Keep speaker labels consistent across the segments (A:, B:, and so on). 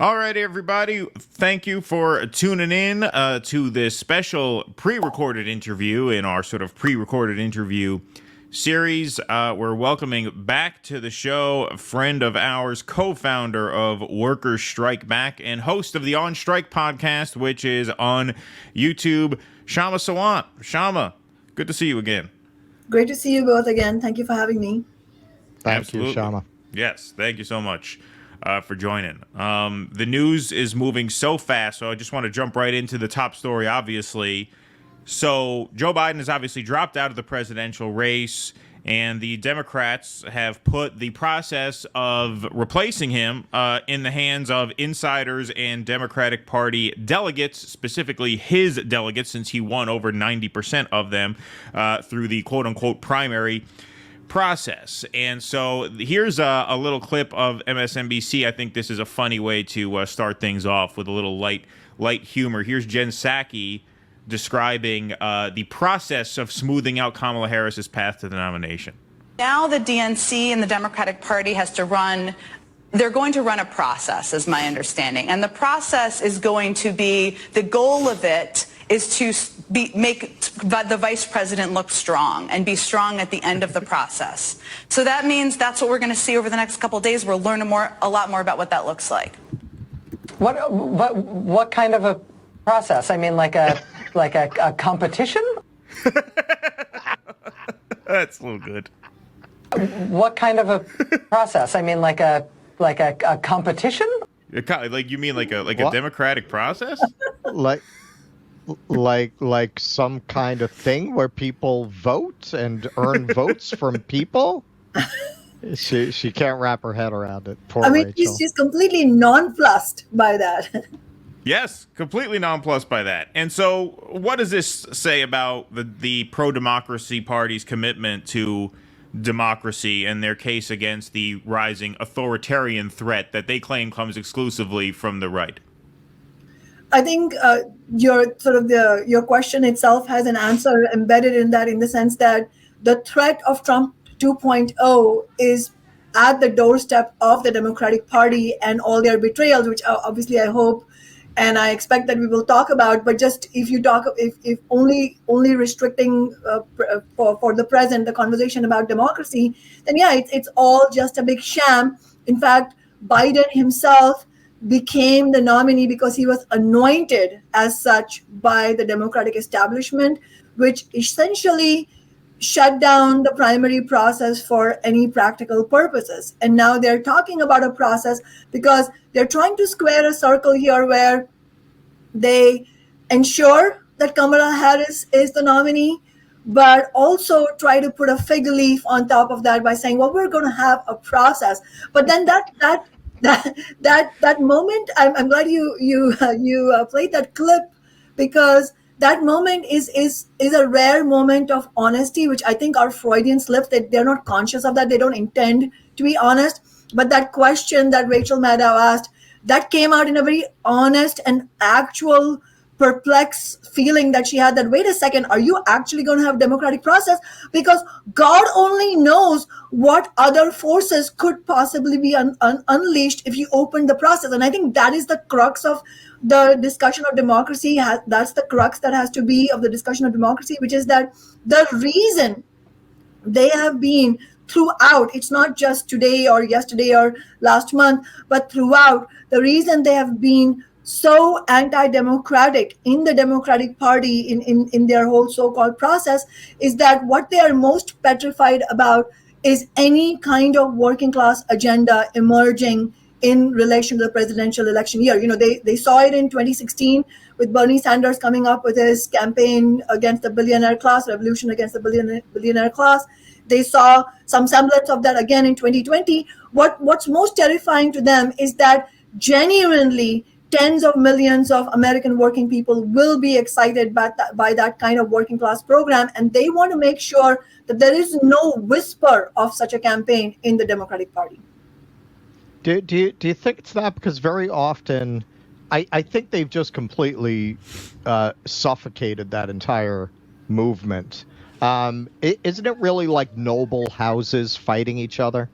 A: All right, everybody. Thank you for tuning in to this special pre-recorded interview in our sort of pre-recorded interview series. We're welcoming back to the show a friend of ours, co-founder of Workers Strike Back and host of the On Strike podcast, which is on YouTube, Kshama Sawant. Kshama, good to see you again.
B: Great to see you both again. Thank you for having me.
C: Thank you, Kshama.
A: Yes, thank you so much for joining. The news is moving so fast, so I just want to jump right into the top story, obviously. So Joe Biden has obviously dropped out of the presidential race, and the Democrats have put the process of replacing him in the hands of insiders and Democratic Party delegates, specifically his delegates, since he won over 90% of them through the quote-unquote primary process. And so here's a little clip of MSNBC. I think this is a funny way to start things off with a little light humor. Here's Jen Psaki describing the process of smoothing out Kamala Harris's path to the nomination.
D: Now the DNC and the Democratic Party has to run. They're going to run a process, is my understanding. And the process is going to be, the goal of it is to make the vice president look strong and be strong at the end of the process. So that means that's what we're going to see over the next couple of days. We'll learn a lot more about what that looks like.
E: What kind of a process? I mean, like a competition?
A: That's a little good.
E: What kind of a process? I mean, like a competition?
A: Like you mean like a democratic process?
C: Like some kind of thing where people vote and earn votes from people? She can't wrap her head around it. Poor Rachel.
B: She's completely nonplussed by that.
A: Yes, completely nonplussed by that. And so what does this say about the pro-democracy party's commitment to democracy and their case against the rising authoritarian threat that they claim comes exclusively from the right?
B: I think your question itself has an answer embedded in that, in the sense that the threat of Trump 2.0 is at the doorstep of the Democratic Party and all their betrayals, which obviously I hope and I expect that we will talk about. But just if only restricting for the present the conversation about democracy, then yeah, it's all just a big sham. In fact, Biden himself became the nominee because he was anointed as such by the Democratic establishment, which essentially shut down the primary process for any practical purposes. And now they're talking about a process because they're trying to square a circle here where they ensure that Kamala Harris is the nominee, but also try to put a fig leaf on top of that by saying, well, we're going to have a process. But then that moment, I'm glad you played that clip, because that moment is a rare moment of honesty, which I think are Freudian slips. They're not conscious of that. They don't intend to be honest. But that question that Rachel Maddow asked, that came out in a very honest and actual perplexed feeling that she had, that, wait a second, are you actually going to have democratic process? Because God only knows what other forces could possibly be unleashed if you open the process. And I think that is the crux of the discussion of democracy. That's the crux that has to be of the discussion of democracy, which is that the reason they have been throughout, it's not just today or yesterday or last month, but throughout, the reason they have been so anti-democratic in the Democratic Party in their whole so-called process is that what they are most petrified about is any kind of working class agenda emerging in relation to the presidential election year. You know, they saw it in 2016 with Bernie Sanders coming up with his campaign against the billionaire class, revolution against the billionaire class. They saw some semblance of that again in 2020. What's most terrifying to them is that genuinely tens of millions of American working people will be excited by that kind of working class program. And they want to make sure that there is no whisper of such a campaign in the Democratic Party.
C: Do you think it's that? Because very often, I think they've just completely suffocated that entire movement. Isn't it really like noble houses fighting each other?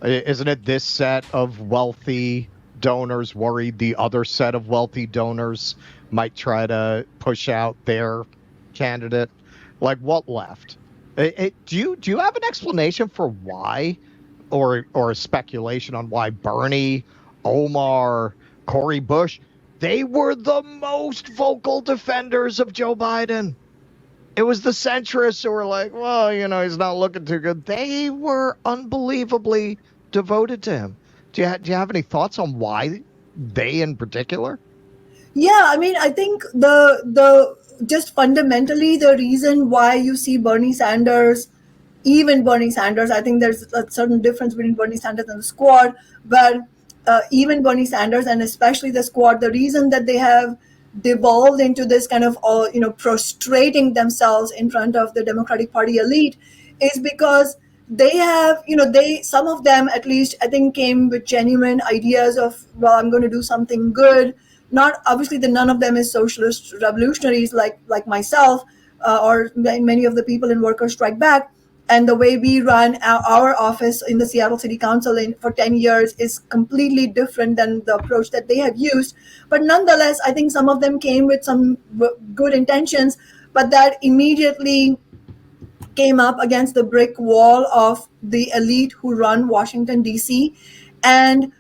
C: Isn't it this set of wealthy donors worried the other set of wealthy donors might try to push out their candidate. Like, what left? Do you have an explanation for why, or a speculation on why Bernie, Omar, Cory Bush, they were the most vocal defenders of Joe Biden? It was the centrists who were like, well, he's not looking too good. They were unbelievably devoted to him. Do you have any thoughts on why they in particular?
B: Yeah, I mean, I think the just fundamentally the reason why you see Bernie Sanders, even Bernie Sanders, I think there's a certain difference between Bernie Sanders and the squad, but even Bernie Sanders and especially the squad, the reason that they have devolved into this kind of prostrating themselves in front of the Democratic Party elite is because they have, some of them at least, I think, came with genuine ideas of, well, I'm going to do something good. Not obviously, none of them is socialist revolutionaries like myself or many of the people in Workers Strike Back. And the way we run our office in the Seattle City Council for 10 years is completely different than the approach that they have used. But nonetheless, I think some of them came with some good intentions, but that immediately came up against the brick wall of the elite who run Washington, D.C. And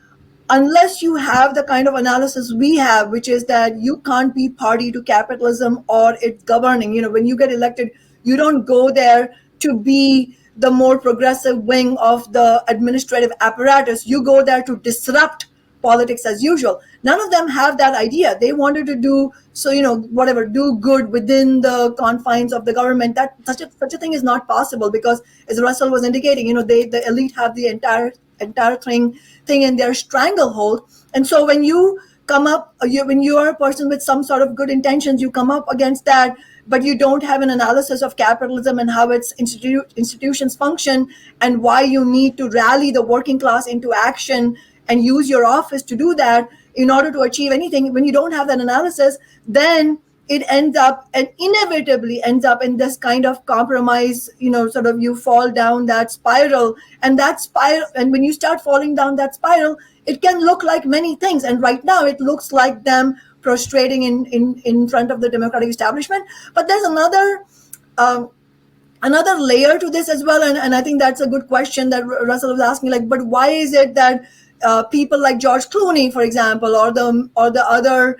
B: unless you have the kind of analysis we have, which is that you can't be party to capitalism or its governing, when you get elected, you don't go there to be the more progressive wing of the administrative apparatus. You go there to disrupt politics as usual. None of them have that idea. They wanted to do do good within the confines of the government. That such a thing is not possible because, as Russell was indicating, the elite have the entire thing in their stranglehold. And so when you come up, when you are a person with some sort of good intentions, you come up against that, but you don't have an analysis of capitalism and how its institutions function and why you need to rally the working class into action and use your office to do that in order to achieve anything. When you don't have that analysis, then it inevitably ends up in this kind of compromise, you fall down that spiral. And when you start falling down that spiral, it can look like many things. And right now it looks like them prostrating in front of the Democratic establishment. But there's another layer to this as well. And I think that's a good question that Russell was asking, but why is it that people like George Clooney, for example, or the other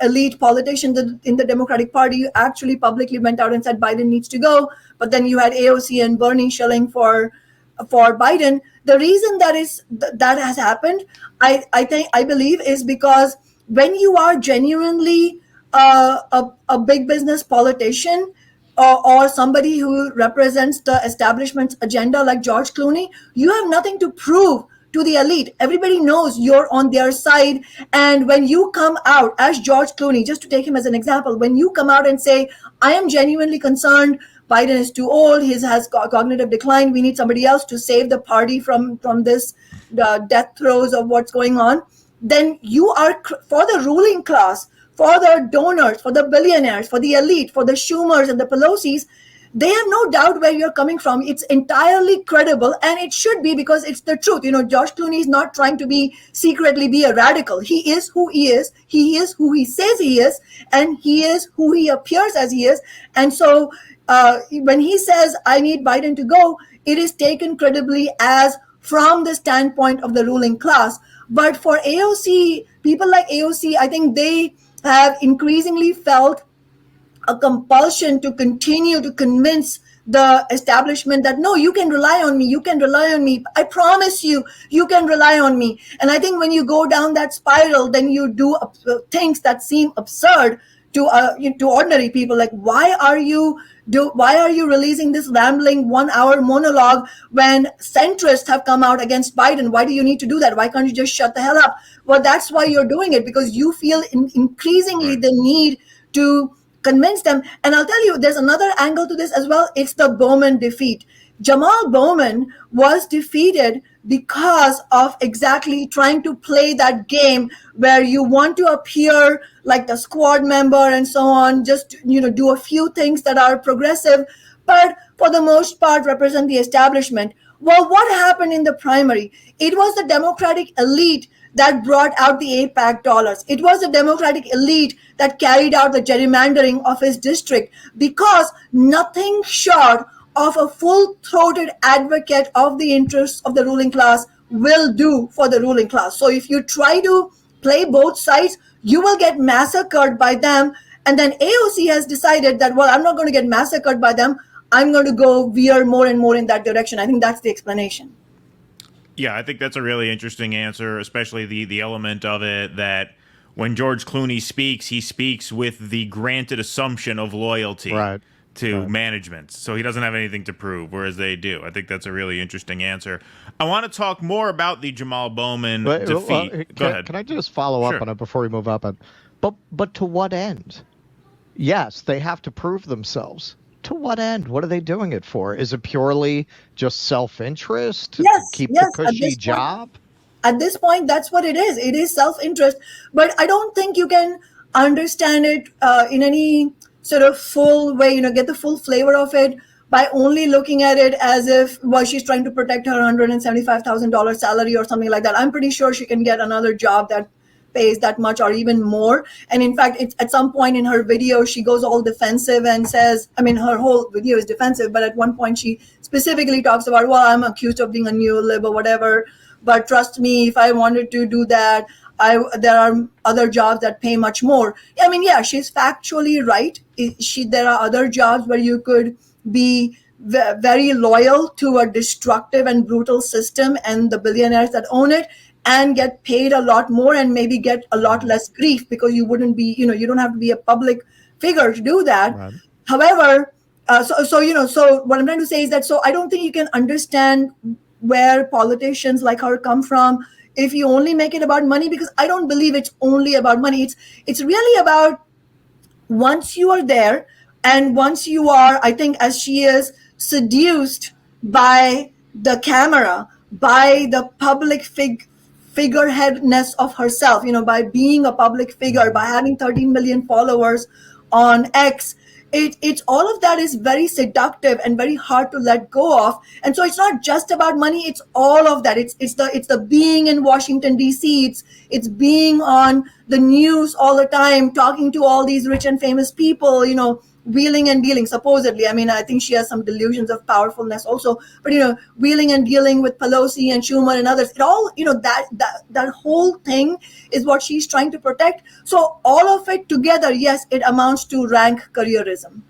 B: elite politicians in the Democratic Party actually publicly went out and said Biden needs to go, but then you had AOC and Bernie shilling for Biden. The reason that has happened, I believe, is because when you are genuinely a big business politician or somebody who represents the establishment's agenda like George Clooney, you have nothing to prove to the elite. Everybody knows you're on their side. And when you come out as George Clooney, just to take him as an example, when you come out and say, I am genuinely concerned, Biden is too old, he has cognitive decline, we need somebody else to save the party from this death throes of what's going on, then you are, for the ruling class, for the donors, for the billionaires, for the elite, for the Schumers and the Pelosi's, they have no doubt where you're coming from. It's entirely credible, and it should be because it's the truth. George Clooney is not trying to secretly be a radical. He is who he is. He is who he says he is, and he is who he appears as he is. And so when he says, I need Biden to go, it is taken credibly as from the standpoint of the ruling class. But for AOC, people like AOC, I think they have increasingly felt a compulsion to continue to convince the establishment that, no, you can rely on me. I promise you can rely on me. And I think when you go down that spiral, then you do things that seem absurd to ordinary people. Like, why are you releasing this rambling 1 hour monologue when centrists have come out against Biden? Why do you need to do that? Why can't you just shut the hell up? Well, that's why you're doing it, because you feel increasingly the need to convince them. And I'll tell you, there's another angle to this as well. It's the Bowman defeat. Jamal Bowman was defeated because of exactly trying to play that game where you want to appear like the squad member and so on, just do a few things that are progressive, but for the most part represent the establishment. Well, what happened in the primary? It was the Democratic elite that brought out the AIPAC dollars. It was the Democratic elite that carried out the gerrymandering of his district, because nothing short of a full-throated advocate of the interests of the ruling class will do for the ruling class. So if you try to play both sides, you will get massacred by them. And then AOC has decided that, well, I'm not going to get massacred by them. I'm going to go veer more and more in that direction. I think that's the explanation.
A: Yeah, I think that's a really interesting answer, especially the element of it that when George Clooney speaks, he speaks with the granted assumption of loyalty to management. So he doesn't have anything to prove, whereas they do. I think that's a really interesting answer. I want to talk more about the Jamal Bowman defeat. Go ahead.
C: Can I just follow up on it before we move up? But to what end? Yes, they have to prove themselves. To what end? What are they doing it for? Is it purely just self-interest to keep the cushy job?
B: At this point, that's what it is. It is self-interest. But I don't think you can understand it in any sort of full way, get the full flavor of it by only looking at it as if, well, she's trying to protect her $175,000 salary or something like that. I'm pretty sure she can get another job that pays that much or even more. And in fact, it's at some point in her video, she goes all defensive and says, her whole video is defensive, but at one point she specifically talks about, well, I'm accused of being a neolib or whatever, but trust me, if I wanted to do that, there are other jobs that pay much more. She's factually right. There are other jobs where you could be very loyal to a destructive and brutal system and the billionaires that own it, and get paid a lot more and maybe get a lot less grief, because you wouldn't be, you don't have to be a public figure to do that. Right. However, so what I'm trying to say is that, so I don't think you can understand where politicians like her come from if you only make it about money, because I don't believe it's only about money. It's really about, once you are there and once you are, I think, as she is, seduced by the camera, by the public figureheadness of herself, by being a public figure, by having 13 million followers on X, it's all of that is very seductive and very hard to let go of. And so it's not just about money, it's all of that. It's the being in Washington DC, it's being on the news all the time, talking to all these rich and famous people, wheeling and dealing, supposedly. I think she has some delusions of powerfulness also, but wheeling and dealing with Pelosi and Schumer and others. It all, that whole thing is what she's trying to protect. So all of it together, yes, it amounts to rank careerism.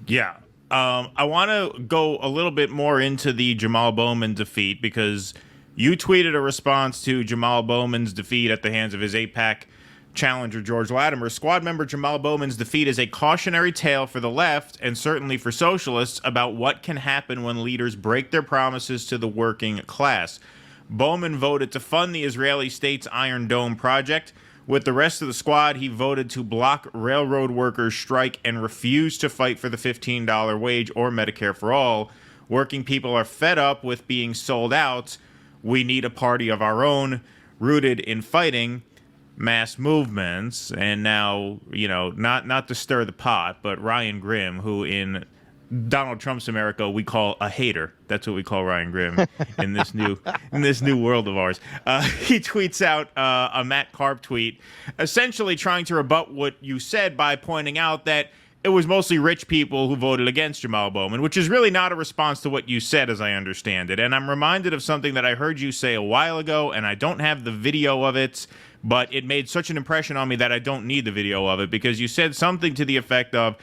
A: Yeah. I want to go a little bit more into the Jamal Bowman defeat, because you tweeted a response to Jamal Bowman's defeat at the hands of his AIPAC challenger George Latimer. Squad member Jamal Bowman's defeat is a cautionary tale for the left, and certainly for socialists, about what can happen when leaders break their promises to the working class. Bowman voted to fund the Israeli state's Iron Dome project. With the rest of the squad, he voted to block railroad workers' strike and refused to fight for the $15 wage or Medicare for all. Working people are fed up with being sold out. We need a party of our own, rooted in fighting mass movements. And now, not to stir the pot, but Ryan Grimm, who in Donald Trump's America we call a hater, that's what we call Ryan Grimm in this new world of ours, he tweets out a Matt Karp tweet, essentially trying to rebut what you said by pointing out that it was mostly rich people who voted against Jamal Bowman, which is really not a response to what you said, as I understand it. And I'm reminded of something that I heard you say a while ago, and I don't have the video of it, but it made such an impression on me that I don't need the video of it, because you said something to the effect of,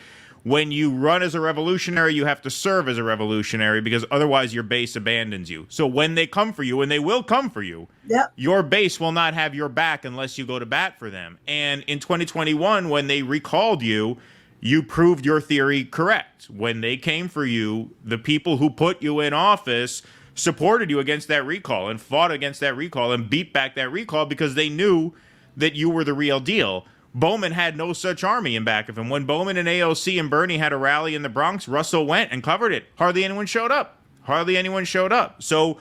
A: when you run as a revolutionary, you have to serve as a revolutionary, because otherwise your base abandons you. So when they come for you, and they will come for you, your base will not have your back unless you go to bat for them. And in 2021, when they recalled you, you proved your theory correct. When they came for you, the people who put you in office supported you against that recall and fought against that recall and beat back that recall because they knew that you were the real deal. Bowman had no such army in back of him. When Bowman and AOC and Bernie had a rally in the Bronx, Russell went and covered it. Hardly anyone showed up. So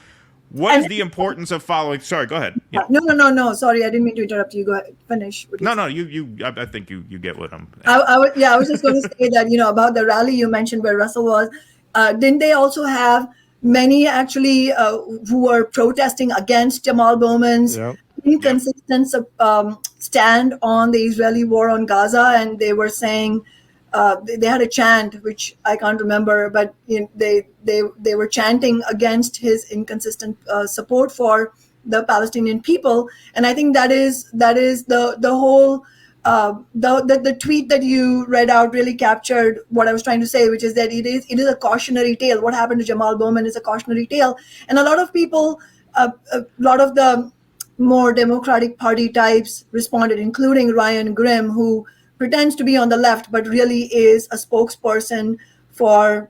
A: what is the importance of following? Sorry, go ahead. Yeah.
B: No. Sorry, I didn't mean to interrupt you. Go ahead. Finish.
A: No. I think you get what I'm.
B: I was just going to say that, about the rally you mentioned where Russell was. Didn't they also have many actually who were protesting against Jamal Bowman's
C: Yep.
B: inconsistent stand on the Israeli war on Gaza, and they were saying they had a chant which I can't remember, but they were chanting against his inconsistent support for the Palestinian people. And I think that is the whole the tweet that you read out really captured what I was trying to say, which is that it is a cautionary tale. What happened to Jamal Bowman is a cautionary tale, and a lot of people, a lot of the more Democratic Party types responded, including Ryan Grimm, who pretends to be on the left but really is a spokesperson for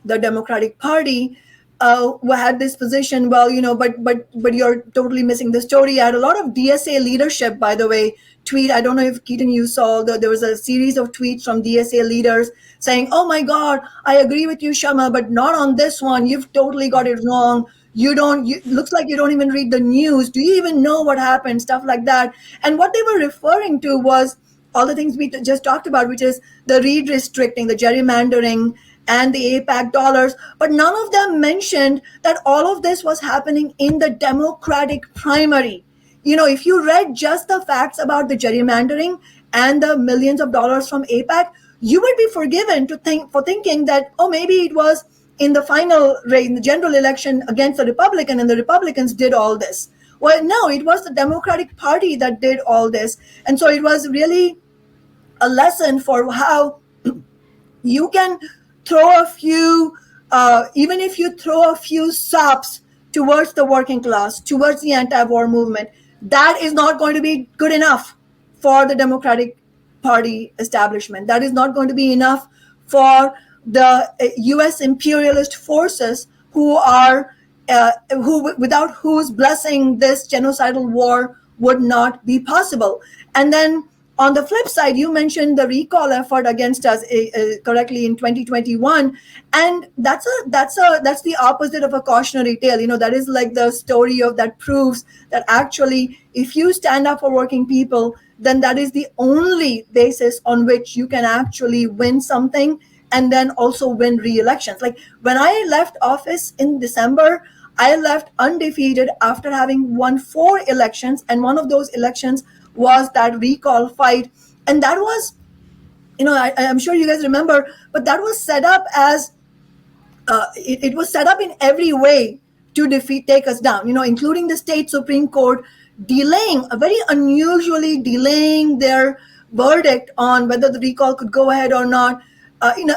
B: the Democratic Party, who had this position. Well, but you're totally missing the story. I had a lot of DSA leadership, by the way, tweet. I don't know if Keaton you saw there was a series of tweets from DSA leaders saying, "Oh my God, I agree with you, Kshama, but not on this one. You've totally got it wrong. Looks like you don't even read the news. Do you even know what happened?" Stuff like that. And what they were referring to was all the things we just talked about, which is the redistricting, the gerrymandering, and the AIPAC dollars. But none of them mentioned that all of this was happening in the Democratic primary. If you read just the facts about the gerrymandering and the millions of dollars from AIPAC, you would be forgiven for thinking that, oh, maybe it was in the final race, in the general election against the Republican, and the Republicans did all this. Well, no, it was the Democratic Party that did all this. And so it was really a lesson for how you can throw a few, even if you throw a few sops towards the working class, towards the anti-war movement, that is not going to be good enough for the Democratic Party establishment. That is not going to be enough for the U.S. imperialist forces who without whose blessing this genocidal war would not be possible. And then on the flip side, you mentioned the recall effort against us correctly in 2021, and that's the opposite of a cautionary tale. That is like the story that proves that actually, if you stand up for working people, then that is the only basis on which you can actually win something, and then also win re-elections. Like when I left office in December, I left undefeated after having won 4 elections, and one of those elections was that recall fight. And that was, I'm sure you guys remember, but that was set up as, it was set up in every way to take us down, including the state Supreme Court very unusually delaying their verdict on whether the recall could go ahead or not,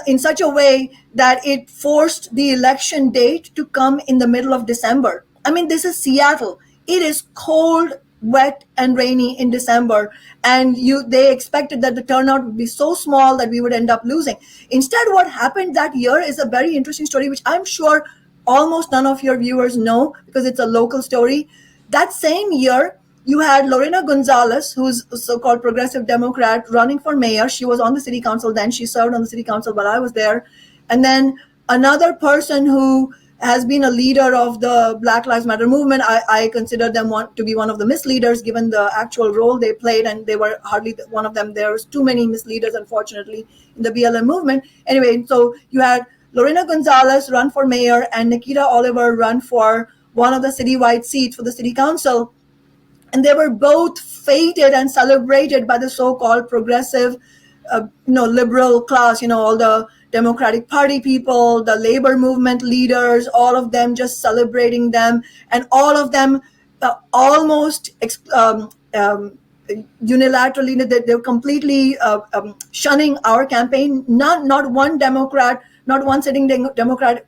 B: in such a way that it forced the election date to come in the middle of December. I mean, this is Seattle. It is cold, wet, and rainy in December, and they expected that the turnout would be so small that we would end up losing. Instead, what happened that year is a very interesting story, which I'm sure almost none of your viewers know because it's a local story. That same year, you had Lorena Gonzalez, who's a so-called progressive Democrat, running for mayor. She was on the city council then. She served on the city council while I was there. And then another person who has been a leader of the Black Lives Matter movement. I consider them to be one of the misleaders, given the actual role they played, and they were hardly one of them. There was too many misleaders, unfortunately, in the BLM movement. Anyway, so you had Lorena Gonzalez run for mayor and Nikita Oliver run for one of the citywide seats for the city council. And they were both feted and celebrated by the so-called progressive, liberal class, all the Democratic Party people, the labor movement leaders, all of them just celebrating them, and all of them almost unilaterally, they're completely shunning our campaign. Not one Democrat, not one sitting Democrat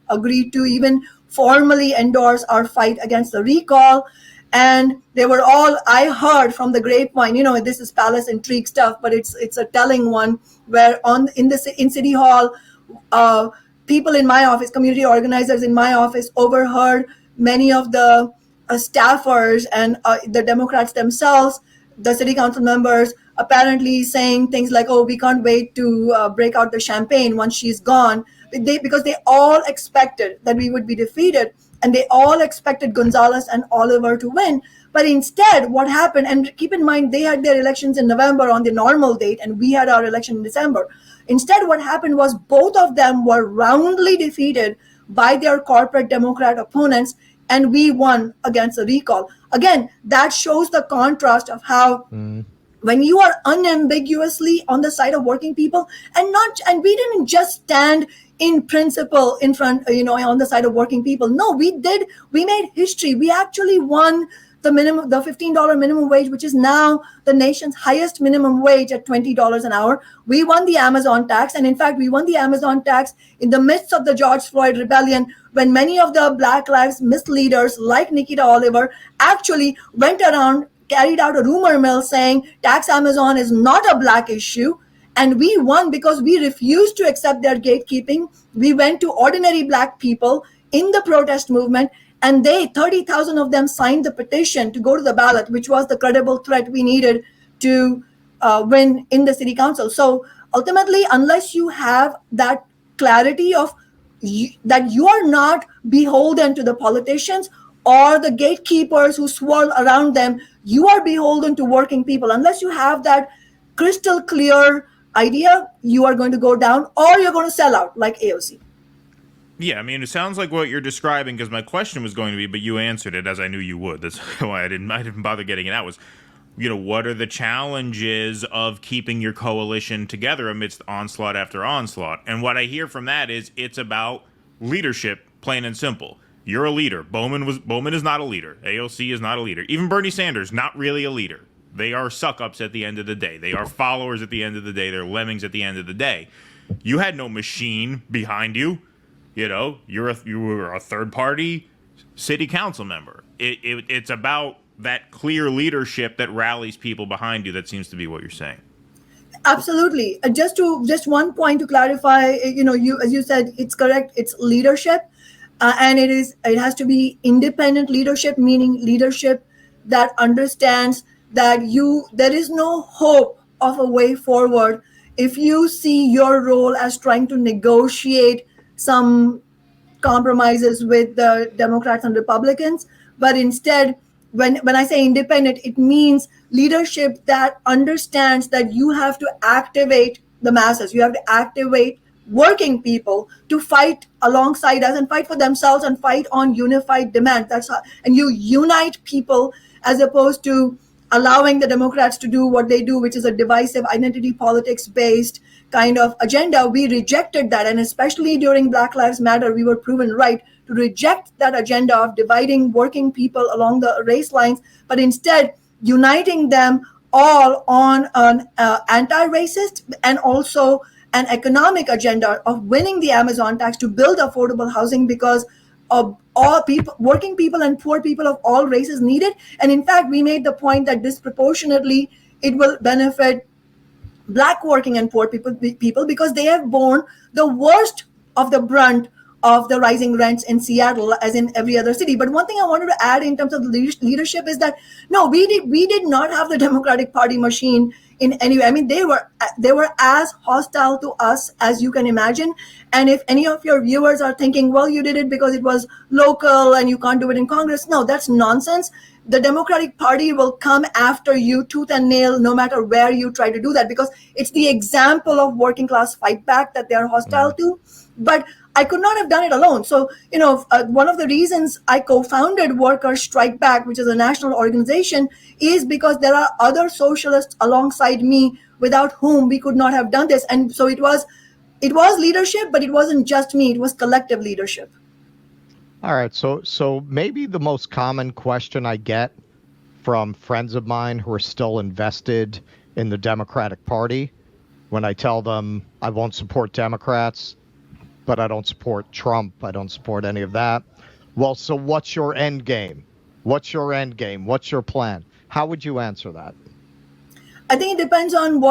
B: agreed to even formally endorse our fight against the recall. And they were all, I heard from the grapevine, this is palace intrigue stuff, but it's a telling one, where in City Hall, people in my office, community organizers in my office, overheard many of the staffers and the Democrats themselves, the city council members, apparently saying things like, "Oh, we can't wait to break out the champagne once she's gone," because they all expected that we would be defeated. And they all expected Gonzalez and Oliver to win. But instead, what happened, and keep in mind, they had their elections in November on the normal date, and we had our election in December. Instead, what happened was both of them were roundly defeated by their corporate Democrat opponents, and we won against the recall. Again, that shows the contrast of how when you are unambiguously on the side of working people, and we didn't just stand in principle in front, on the side of working people. No, we made history. We actually won the $15 minimum wage, which is now the nation's highest minimum wage at $20 an hour. We won the Amazon tax. And in fact, we won the Amazon tax in the midst of the George Floyd rebellion, when many of the Black Lives misleaders like Nikita Oliver actually went around, carried out a rumor mill saying tax Amazon is not a black issue. And we won because we refused to accept their gatekeeping. We went to ordinary black people in the protest movement, and 30,000 of them signed the petition to go to the ballot, which was the credible threat we needed to win in the city council. So ultimately, unless you have that clarity of that you are not beholden to the politicians or the gatekeepers who swirl around them, you are beholden to working people. Unless you have that crystal clear idea, you are going to go down, or you're going to sell out like AOC.
A: Yeah, I mean, it sounds like what you're describing, because my question was going to be, but you answered it as I knew you would. That's why I didn't bother getting it out, was, what are the challenges of keeping your coalition together amidst onslaught after onslaught? And what I hear from that is it's about leadership, plain and simple. You're a leader. Bowman is not a leader. AOC is not a leader. Even Bernie Sanders, not really a leader. They are suck-ups at the end of the day. They are followers at the end of the day. They're lemmings at the end of the day. You had no machine behind you. You were a third-party city council member. It's about that clear leadership that rallies people behind you. That seems to be what you're saying.
B: Absolutely. Just one point to clarify. As you said, it's correct. It's leadership, and it has to be independent leadership, meaning leadership that understands that there is no hope of a way forward if you see your role as trying to negotiate some compromises with the Democrats and Republicans. But instead, when I say independent, it means leadership that understands that you have to activate the masses. You have to activate working people to fight alongside us and fight for themselves and fight on unified demand. And you unite people as opposed to allowing the Democrats to do what they do, which is a divisive identity politics based kind of agenda. We rejected that. And especially during Black Lives Matter, we were proven right to reject that agenda of dividing working people along the race lines, but instead uniting them all on an anti-racist and also an economic agenda of winning the Amazon tax to build affordable housing, because of all people, working people and poor people of all races need it. And in fact, we made the point that disproportionately it will benefit Black working and poor people because they have borne the worst of the brunt of the rising rents in Seattle, as in every other city. But one thing I wanted to add in terms of leadership is that no, we did not have the Democratic Party machine in any way. I mean, they were as hostile to us as you can imagine. And if any of your viewers are thinking, well, you did it because it was local and you can't do it in Congress, no, that's nonsense. The Democratic Party will come after you tooth and nail, no matter where you try to do that, because it's the example of working class fight back that they are hostile to. But I could not have done it alone. So, one of the reasons I co-founded Workers Strike Back, which is a national organization, is because there are other socialists alongside me without whom we could not have done this. And so it was leadership, but it wasn't just me. It was collective leadership.
C: All right. So maybe the most common question I get from friends of mine who are still invested in the Democratic Party, when I tell them I won't support Democrats, but I don't support Trump, I don't support any of that. Well, so what's your end game? What's your end game? What's your plan? How would you answer that?
B: I think it depends on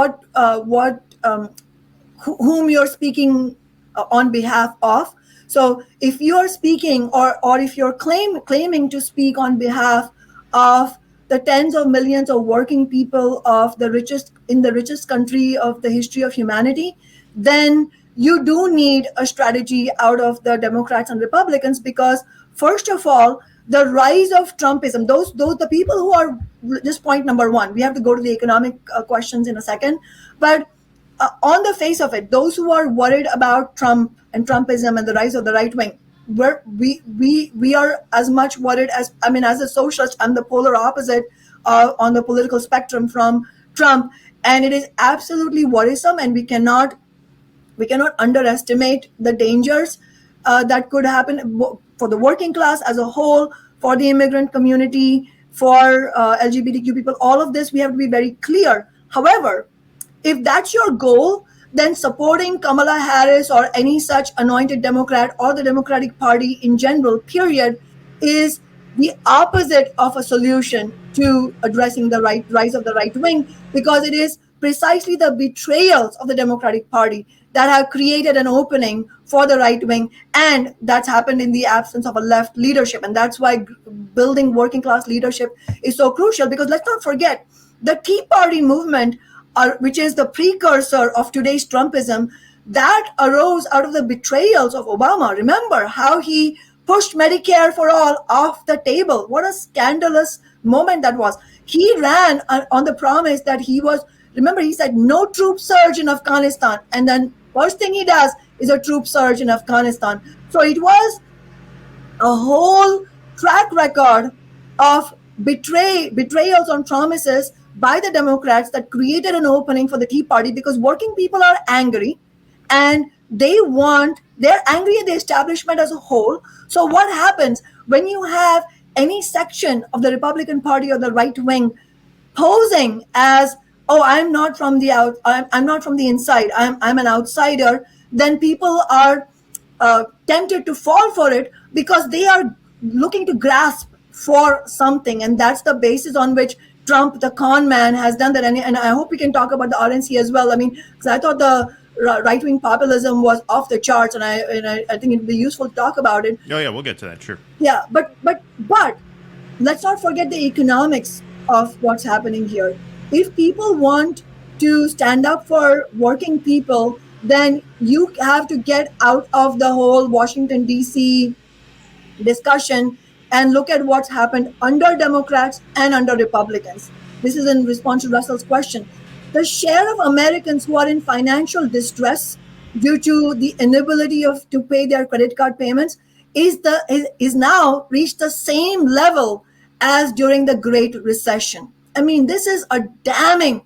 B: whom you're speaking on behalf of. So if you're speaking or if you're claiming to speak on behalf of the tens of millions of working people of the richest country of the history of humanity, then you do need a strategy out of the Democrats and Republicans, because first of all, the rise of Trumpism, those the people who are just point number one, we have to go to the economic questions in a second, but on the face of it, those who are worried about Trump and Trumpism and the rise of the right wing, we are as much worried as, I mean, as a socialist, I'm the polar opposite on the political spectrum from Trump, and it is absolutely worrisome, and we cannot underestimate the dangers that could happen for the working class as a whole, for the immigrant community, for LGBTQ people. All of this, we have to be very clear. However, if that's your goal, then supporting Kamala Harris or any such anointed Democrat or the Democratic Party in general, period, is the opposite of a solution to addressing the rise of the right wing, because it is precisely the betrayals of the Democratic Party that have created an opening for the right wing, and that's happened in the absence of a left leadership. And that's why building working class leadership is so crucial, because let's not forget the Tea Party movement, which is the precursor of today's Trumpism, that arose out of the betrayals of Obama. Remember how he pushed Medicare for all off the table. What a scandalous moment that was. He ran on the promise that he said no troop surge in Afghanistan, and then first thing he does is a troop surge in Afghanistan. So it was a whole track record of betrayals on promises by the Democrats that created an opening for the Tea Party, because working people are angry and they're angry at the establishment as a whole. So what happens when you have any section of the Republican Party or the right wing posing as, oh, I'm not from the inside, I'm an outsider, then people are tempted to fall for it because they are looking to grasp for something. And that's the basis on which Trump, the con man, has done that. And I hope we can talk about the RNC as well. I mean, because I thought the right-wing populism was off the charts, and I think it'd be useful to talk about it.
A: Oh yeah, we'll get to that, sure.
B: Yeah, but let's not forget the economics of what's happening here. If people want to stand up for working people, then you have to get out of the whole Washington, D.C. discussion and look at what's happened under Democrats and under Republicans. This is in response to Russell's question. The share of Americans who are in financial distress due to the inability to pay their credit card payments is now reached the same level as during the Great Recession. I mean, this is a damning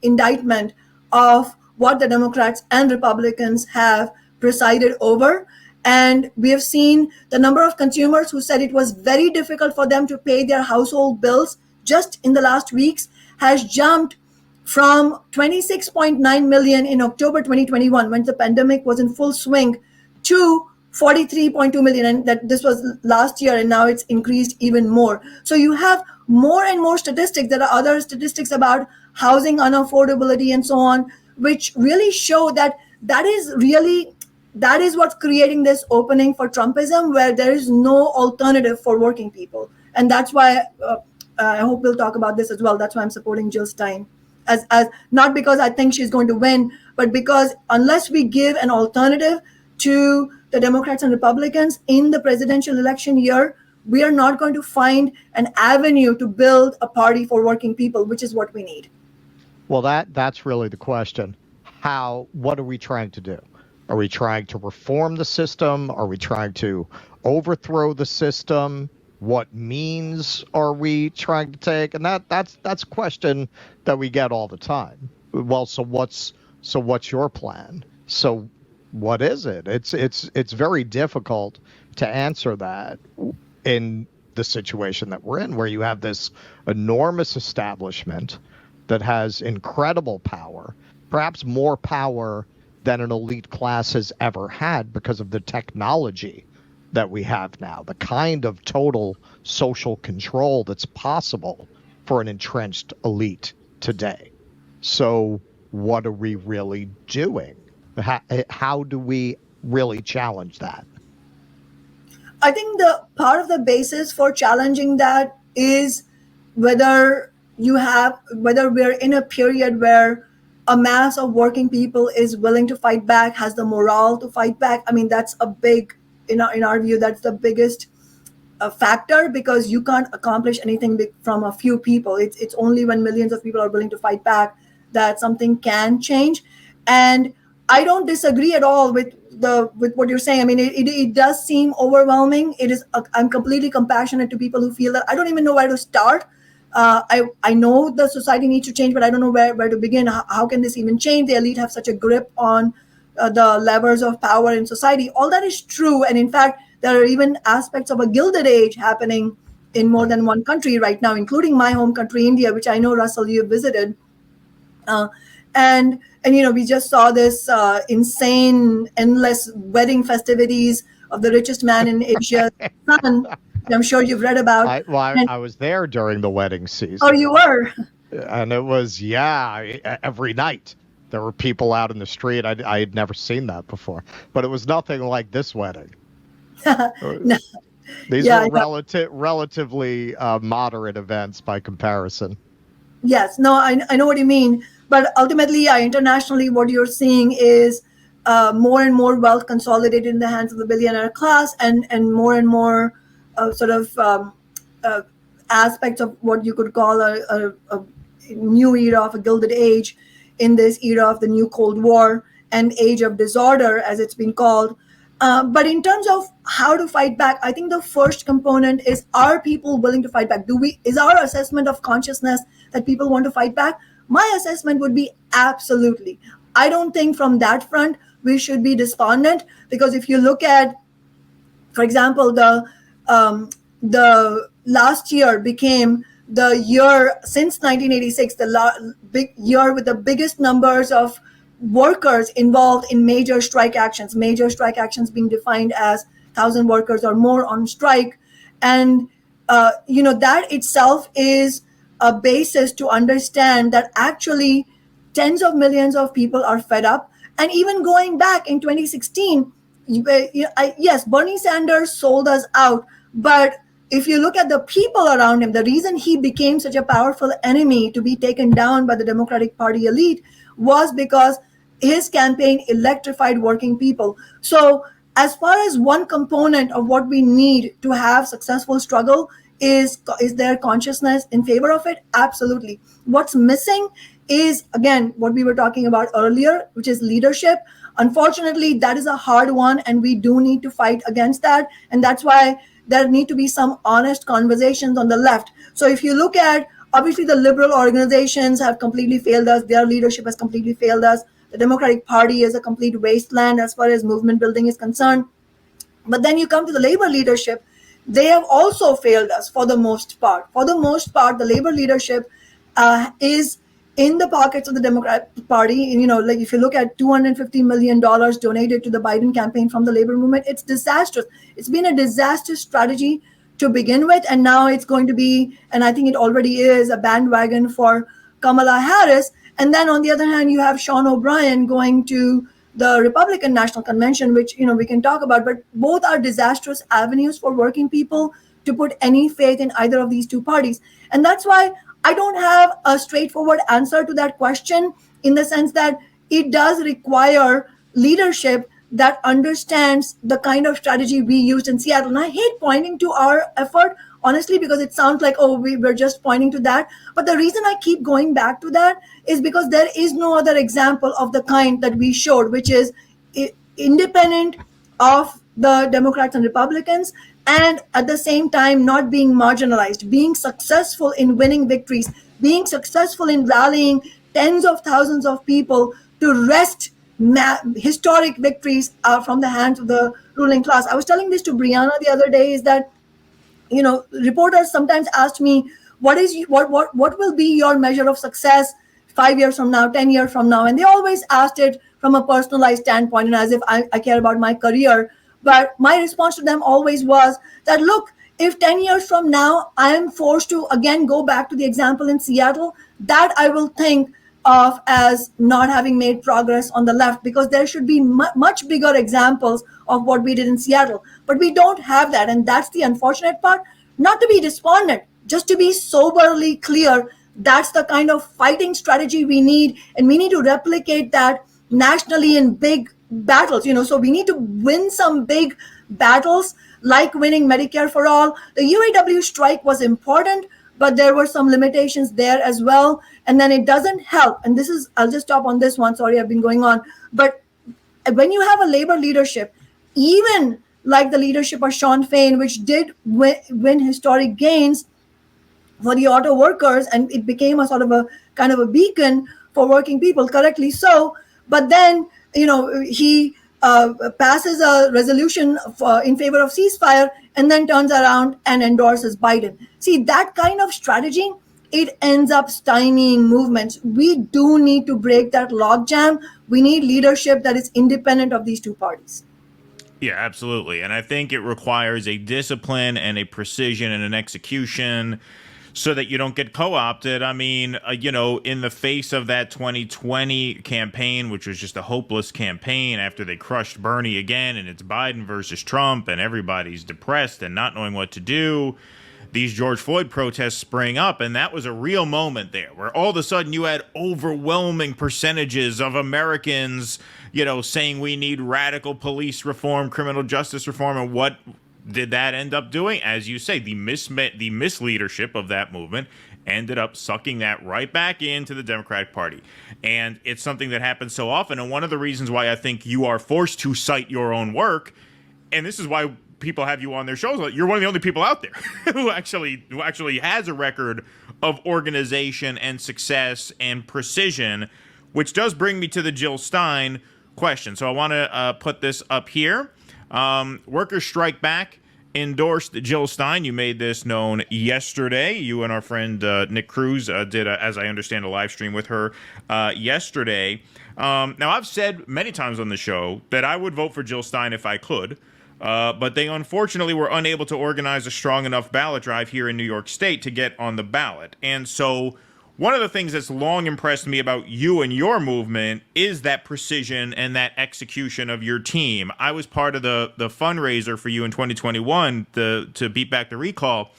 B: indictment of what the Democrats and Republicans have presided over. And we have seen the number of consumers who said it was very difficult for them to pay their household bills just in the last weeks has jumped from 26.9 million in October 2021, when the pandemic was in full swing, to 43.2 million. And that this was last year, and now it's increased even more. So you have more and more statistics. There are other statistics about housing unaffordability and so on, which really show that is what's creating this opening for Trumpism, where there is no alternative for working people. And that's why I hope we'll talk about this as well. That's why I'm supporting Jill Stein, as not because I think she's going to win, but because unless we give an alternative to the Democrats and Republicans in the presidential election year, we are not going to find an avenue to build a party for working people, which is what we need.
C: Well, that's really the question. What are we trying to do? Are we trying to reform the system? Are we trying to overthrow the system? What means are we trying to take? And that's a question that we get all the time. Well, so what's your plan? So what is it? It's very difficult to answer that in the situation that we're in, where you have this enormous establishment that has incredible power, perhaps more power than an elite class has ever had because of the technology that we have now, the kind of total social control that's possible for an entrenched elite today. So what are we really doing? How do we really challenge that?
B: I think the part of the basis for challenging that is whether we're in a period where a mass of working people is willing to fight back, has the morale to fight back. I mean, that's a big, in our view, that's the biggest factor, because you can't accomplish anything from a few people. It's only when millions of people are willing to fight back that something can change. And I don't disagree at all with what you're saying. I mean, it does seem overwhelming. I'm completely compassionate to people who feel that I don't even know where to start. I know the society needs to change, but I don't know where to begin. How can this even change? The elite have such a grip on the levers of power in society. All that is true, and in fact, there are even aspects of a gilded age happening in more than one country right now, including my home country, India, which I know, Russell, you have visited. And we just saw this insane, endless wedding festivities of the richest man in Asia, son. I'm sure you've read about.
C: I was there during the wedding season.
B: Oh, you were?
C: And it was, every night there were people out in the street. I had never seen that before, but it was nothing like this wedding.
B: No.
C: These were relatively moderate events by comparison.
B: Yes, no, I know what you mean. But ultimately, internationally, what you're seeing is more and more wealth consolidated in the hands of the billionaire class, and more and more aspects of what you could call a new era of a gilded age in this era of the new Cold War and age of disorder, as it's been called. But in terms of how to fight back, I think the first component is, are people willing to fight back? Is our assessment of consciousness that people want to fight back? My assessment would be absolutely. I don't think from that front we should be despondent, because if you look at, for example, the last year became the year since 1986, the big year with the biggest numbers of workers involved in major strike actions being defined as 1,000 workers or more on strike. And, that itself is a basis to understand that actually tens of millions of people are fed up. And even going back in 2016, yes, Bernie Sanders sold us out. But if you look at the people around him, the reason he became such a powerful enemy to be taken down by the Democratic Party elite was because his campaign electrified working people. So as far as one component of what we need to have successful struggle is there consciousness in favor of it? Absolutely. What's missing is, again, what we were talking about earlier, which is leadership. Unfortunately, that is a hard one, and we do need to fight against that. And that's why there need to be some honest conversations on the left. So if you look at, obviously, the liberal organizations have completely failed us. Their leadership has completely failed us. The Democratic Party is a complete wasteland as far as movement building is concerned. But then you come to the labor leadership. They have also failed us for the most part. For the most part, the labor leadership is in the pockets of the Democratic Party. And, like if you look at $250 million donated to the Biden campaign from the labor movement, it's disastrous. It's been a disastrous strategy to begin with. And now it's going to be, and I think it already is, a bandwagon for Kamala Harris. And then on the other hand, you have Sean O'Brien going to the Republican National Convention, which, we can talk about, but both are disastrous avenues for working people to put any faith in either of these two parties. And that's why I don't have a straightforward answer to that question, in the sense that it does require leadership that understands the kind of strategy we used in Seattle. And I hate pointing to our effort, honestly, because it sounds like, we're just pointing to that. But the reason I keep going back to that is because there is no other example of the kind that we showed, which is independent of the Democrats and Republicans, and at the same time not being marginalized, being successful in winning victories, being successful in rallying tens of thousands of people to wrest historic victories from the hands of the ruling class. I was telling this to Brianna the other day, is that, reporters sometimes asked me, what will be your measure of success 5 years from now, 10 years from now? And they always asked it from a personalized standpoint, and as if I care about my career. But my response to them always was that, look, if 10 years from now I am forced to again go back to the example in Seattle, that I will think of as not having made progress on the left, because there should be much bigger examples of what we did in Seattle. But we don't have that, and that's the unfortunate part. Not to be despondent, just to be soberly clear, that's the kind of fighting strategy we need, and we need to replicate that nationally in big battles. So we need to win some big battles, like winning Medicare for all. The UAW strike was important, but there were some limitations there as well. And then it doesn't help. And I'll just stop on this one. Sorry, I've been going on. But when you have a labor leadership, even like the leadership of Sean Fain, which did win historic gains for the auto workers, and it became a sort of a kind of a beacon for working people, correctly so. But then, he passes a resolution in favor of ceasefire, and then turns around and endorses Biden. See, that kind of strategy, it ends up stymieing movements. We do need to break that logjam. We need leadership that is independent of these two parties.
A: Yeah, absolutely. And I think it requires a discipline and a precision and an execution so that you don't get co-opted. I mean, in the face of that 2020 campaign, which was just a hopeless campaign after they crushed Bernie again, and it's Biden versus Trump, and everybody's depressed and not knowing what to do, these George Floyd protests spring up, and that was a real moment there where all of a sudden you had overwhelming percentages of Americans, saying we need radical police reform, criminal justice reform. And what did that end up doing? As you say, the misleadership of that movement ended up sucking that right back into the Democratic Party. And it's something that happens so often. And one of the reasons why I think you are forced to cite your own work, and this is why people have you on their shows, you're one of the only people out there who actually has a record of organization and success and precision, which does bring me to the Jill Stein question. So I want to put this up here. Workers Strike Back endorsed Jill Stein. You made this known yesterday. You and our friend Nick Cruz did, as I understand, a live stream with her yesterday. Now, I've said many times on the show that I would vote for Jill Stein if I could. But they unfortunately were unable to organize a strong enough ballot drive here in New York State to get on the ballot. And so one of the things that's long impressed me about you and your movement is that precision and that execution of your team. I was part of the fundraiser for you in 2021 to beat back the recall.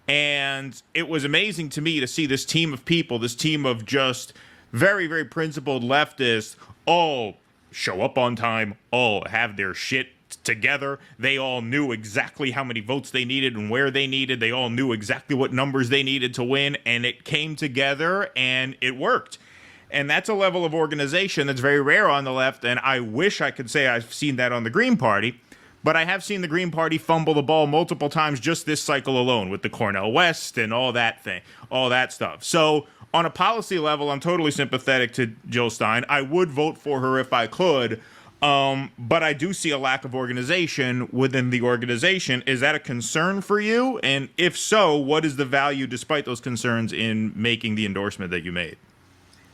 A: And it was amazing to me to see this team of people, this team of just very, very principled leftists, all show up on time, all have their shit together. They all knew exactly how many votes they needed and where they needed. They all knew exactly what numbers they needed to win, and it came together and it worked. And that's a level of organization that's very rare on the left, and I wish I could say I've seen that on the Green Party, but I have seen the Green Party fumble the ball multiple times just this cycle alone with the Cornel West and all that stuff. So on a policy level, I'm totally sympathetic to Jill Stein. I would vote for her if I could. But I do see a lack of organization within the organization. Is that a concern for you? And if so, what is the value, despite those concerns, in making the endorsement that you made?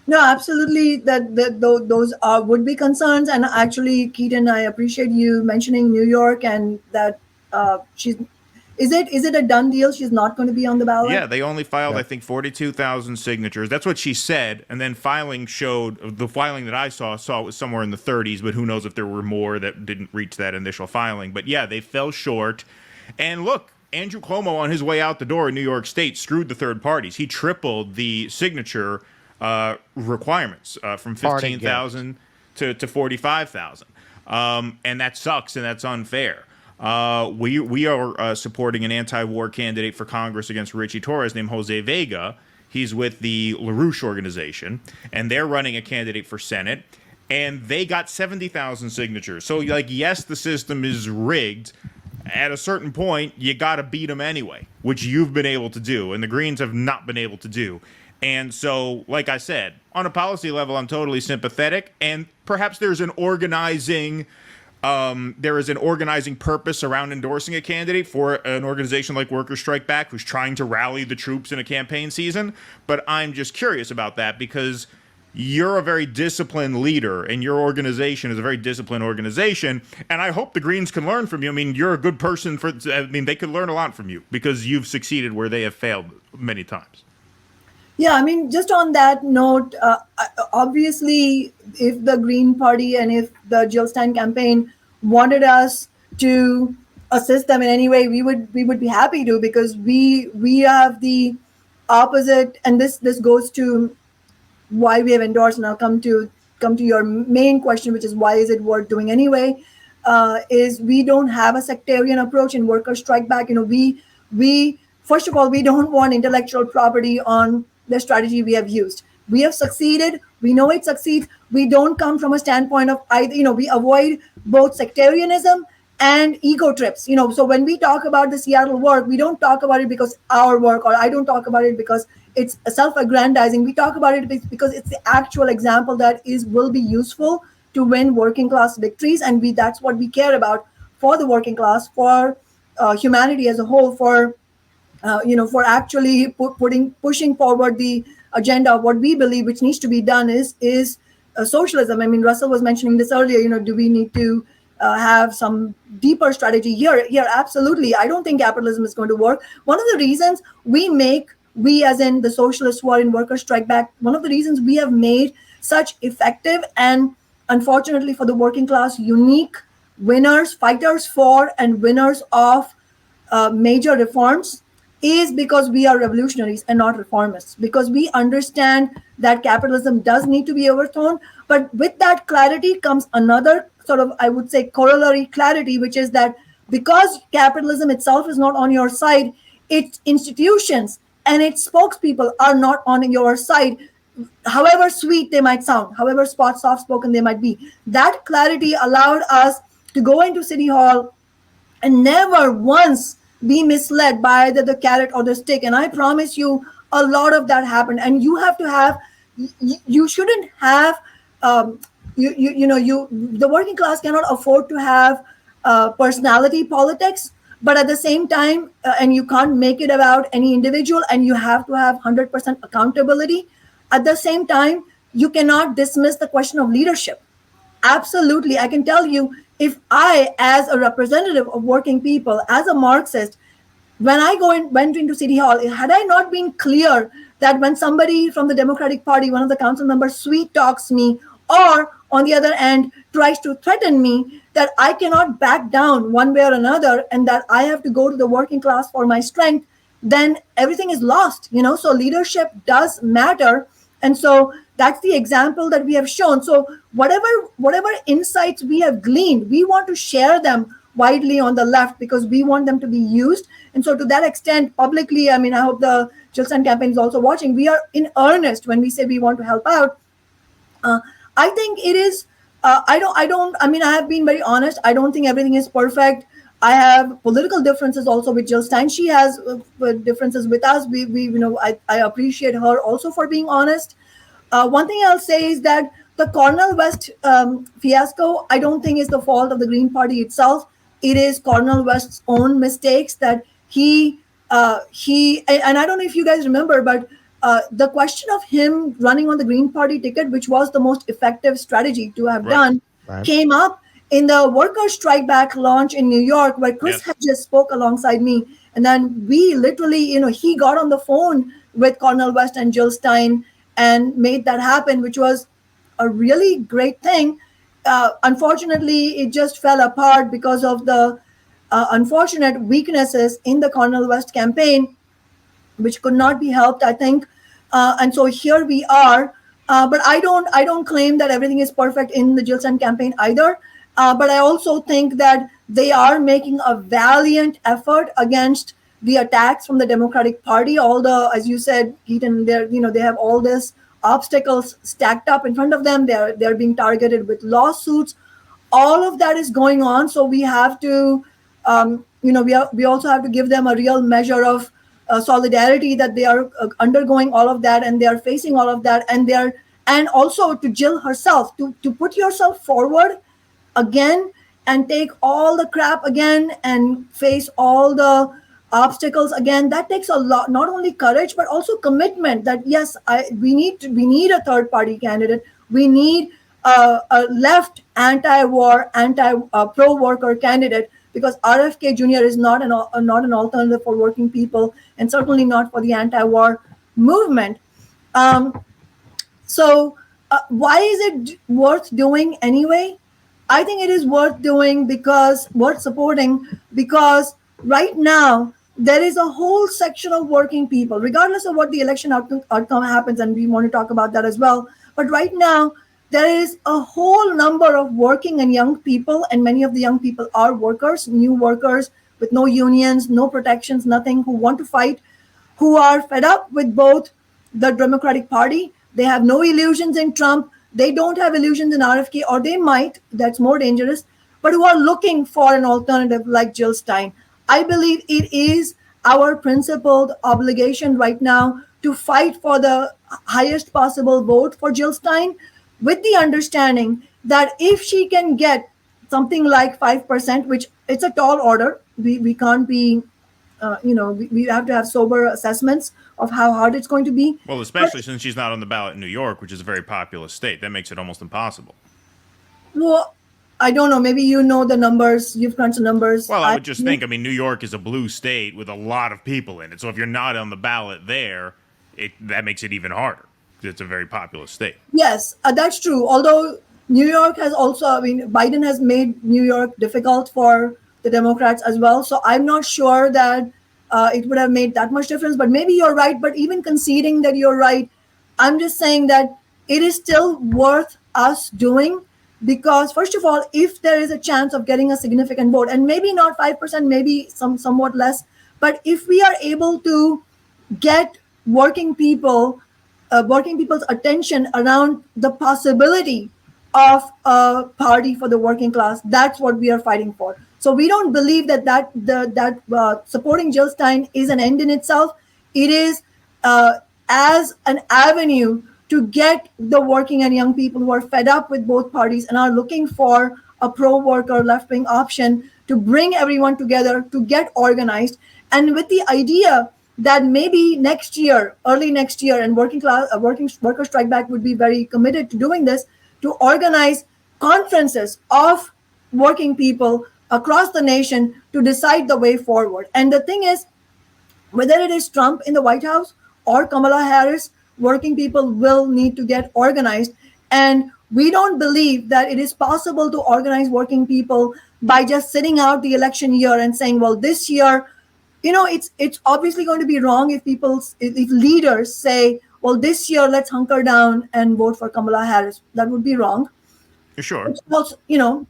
B: No, absolutely. Those would be concerns. And actually, Keaton, I appreciate you mentioning New York and that she's. Is it a done deal? She's not going to be on the ballot?
A: Yeah, they only filed, I think, 42,000 signatures. That's what she said. And then filing showed, the filing that I saw it was somewhere in the 30s, but who knows if there were more that didn't reach that initial filing. But yeah, they fell short. And look, Andrew Cuomo on his way out the door in New York State screwed the third parties. He tripled the signature requirements from 15,000 to 45,000. And that sucks and that's unfair. We are supporting an anti-war candidate for Congress against Richie Torres named Jose Vega. He's with the LaRouche organization, and they're running a candidate for Senate, and they got 70,000 signatures. So, yes, the system is rigged. At a certain point, you got to beat them anyway, which you've been able to do, and the Greens have not been able to do. And so, like I said, on a policy level, I'm totally sympathetic, and perhaps there's an organizing purpose around endorsing a candidate for an organization like Workers Strike Back, who's trying to rally the troops in a campaign season. But I'm just curious about that because you're a very disciplined leader and your organization is a very disciplined organization. And I hope the Greens can learn from you. I mean, you're a good person they could learn a lot from you because you've succeeded where they have failed many times.
B: Yeah, I mean, just on that note, obviously, if the Green Party and if the Jill Stein campaign wanted us to assist them in any way, we would be happy to, because we have the opposite, and this goes to why we have endorsed, and I'll come to your main question, which is why is it worth doing anyway? Is we don't have a sectarian approach in Workers Strike Back. We first of all, we don't want intellectual property on the strategy we have used. We have succeeded. We know it succeeds. We don't come from a standpoint of either, we avoid both sectarianism and ego trips. So when we talk about the Seattle work, we don't talk about it because our work, or I don't talk about it because it's self-aggrandizing. We talk about it because it's the actual example that will be useful to win working class victories, and that's what we care about for the working class, for humanity as a whole, for for actually pushing forward the agenda of what we believe which needs to be done is socialism. I mean, Russell was mentioning this earlier. Do we need to have some deeper strategy here? Absolutely. I don't think capitalism is going to work. One of the reasons we as in the socialists who are in worker strike back, one of the reasons we have made such effective and, unfortunately for the working class, unique winners, fighters for and winners of major reforms is because we are revolutionaries and not reformists, because we understand that capitalism does need to be overthrown. But with that clarity comes another sort of, I would say, corollary clarity, which is that because capitalism itself is not on your side, its institutions and its spokespeople are not on your side, however sweet they might sound, however soft-spoken they might be. That clarity allowed us to go into City Hall and never once be misled by either the carrot or the stick. And I promise you, a lot of that happened. And you have to have, you shouldn't have, the working class cannot afford to have personality politics, but at the same time, and you can't make it about any individual, and you have to have 100% accountability. At the same time, you cannot dismiss the question of leadership. Absolutely. I can tell you, if I, as a representative of working people, as a Marxist, when I went into City Hall, had I not been clear that when somebody from the Democratic Party, one of the council members, sweet talks me, or on the other end tries to threaten me, that I cannot back down one way or another, and that I have to go to the working class for my strength, then everything is lost. So leadership does matter. And so that's the example that we have shown. So whatever insights we have gleaned, we want to share them widely on the left because we want them to be used. And so to that extent, publicly, I mean, I hope the Jill Stein campaign is also watching. We are in earnest when we say we want to help out. I think it is, I have been very honest. I don't think everything is perfect. I have political differences also with Jill Stein. She has differences with us. I appreciate her also for being honest. One thing I'll say is that the Cornel West fiasco, I don't think is the fault of the Green Party itself. It is Cornel West's own mistakes that he and I don't know if you guys remember, but the question of him running on the Green Party ticket, which was the most effective strategy to have done, came up in the worker strike back launch in New York, where Chris Hedges spoke alongside me. And then we literally, he got on the phone with Cornel West and Jill Stein and made that happen, which was a really great thing. Unfortunately, it just fell apart because of the unfortunate weaknesses in the Cornel West campaign, which could not be helped, I think. And so here we are. But I don't claim that everything is perfect in the Jill Stein campaign either. But I also think that they are making a valiant effort against the attacks from the Democratic Party. All the, as you said, Keaton, they have all this obstacles stacked up in front of them. They're being targeted with lawsuits. All of that is going on. So we have to, we also have to give them a real measure of solidarity that they are undergoing all of that and they are facing all of that, and also to Jill herself to put yourself forward again and take all the crap again and face all the obstacles again. That takes a lot, not only courage but also commitment. That yes, we need a third party candidate. We need a left anti-war, pro worker candidate, because RFK Jr. is not an alternative for working people, and certainly not for the anti-war movement. So why is it worth doing anyway? I think it is worth supporting because right now there is a whole section of working people, regardless of what the election outcome happens, and we want to talk about that as well. But right now, there is a whole number of working and young people, and many of the young people are workers, new workers with no unions, no protections, nothing, who want to fight, who are fed up with both the Democratic Party, They have no illusions in Trump. They don't have illusions in RFK, or they might. That's more dangerous. But who are looking for an alternative like Jill Stein. I believe it is our principled obligation right now to fight for the highest possible vote for Jill Stein, with the understanding that if she can get something like 5%, which it's a tall order, we can't be, we have to have sober assessments of how hard it's going to be.
A: Well, especially since she's not on the ballot in New York, which is a very populous state. That makes it almost impossible.
B: Well, I don't know. Maybe you know the numbers. You've crunched the numbers.
A: Well, I would just think, New York is a blue state with a lot of people in it. So if you're not on the ballot there, that makes it even harder. It's a very populous state.
B: Yes, that's true. Although New York has also, Biden has made New York difficult for the Democrats as well. So I'm not sure that it would have made that much difference. But maybe you're right. But even conceding that you're right, I'm just saying that it is still worth us doing. Because first of all, if there is a chance of getting a significant vote, and maybe not 5%, maybe somewhat less, but if we are able to get working people's attention around the possibility of a party for the working class, that's what we are fighting for. So we don't believe that supporting Jill Stein is an end in itself. It is as an avenue to get the working and young people who are fed up with both parties and are looking for a pro-worker left-wing option to bring everyone together to get organized, and with the idea that maybe next year, early next year, and working worker strike back would be very committed to doing this, to organize conferences of working people across the nation to decide the way forward. And the thing is, whether it is Trump in the White House or Kamala Harris, working people will need to get organized. And we don't believe that it is possible to organize working people by just sitting out the election year and saying, well, this year, it's obviously going to be wrong if leaders say, well, this year, let's hunker down and vote for Kamala Harris. That would be wrong.
A: Sure.
B: Also,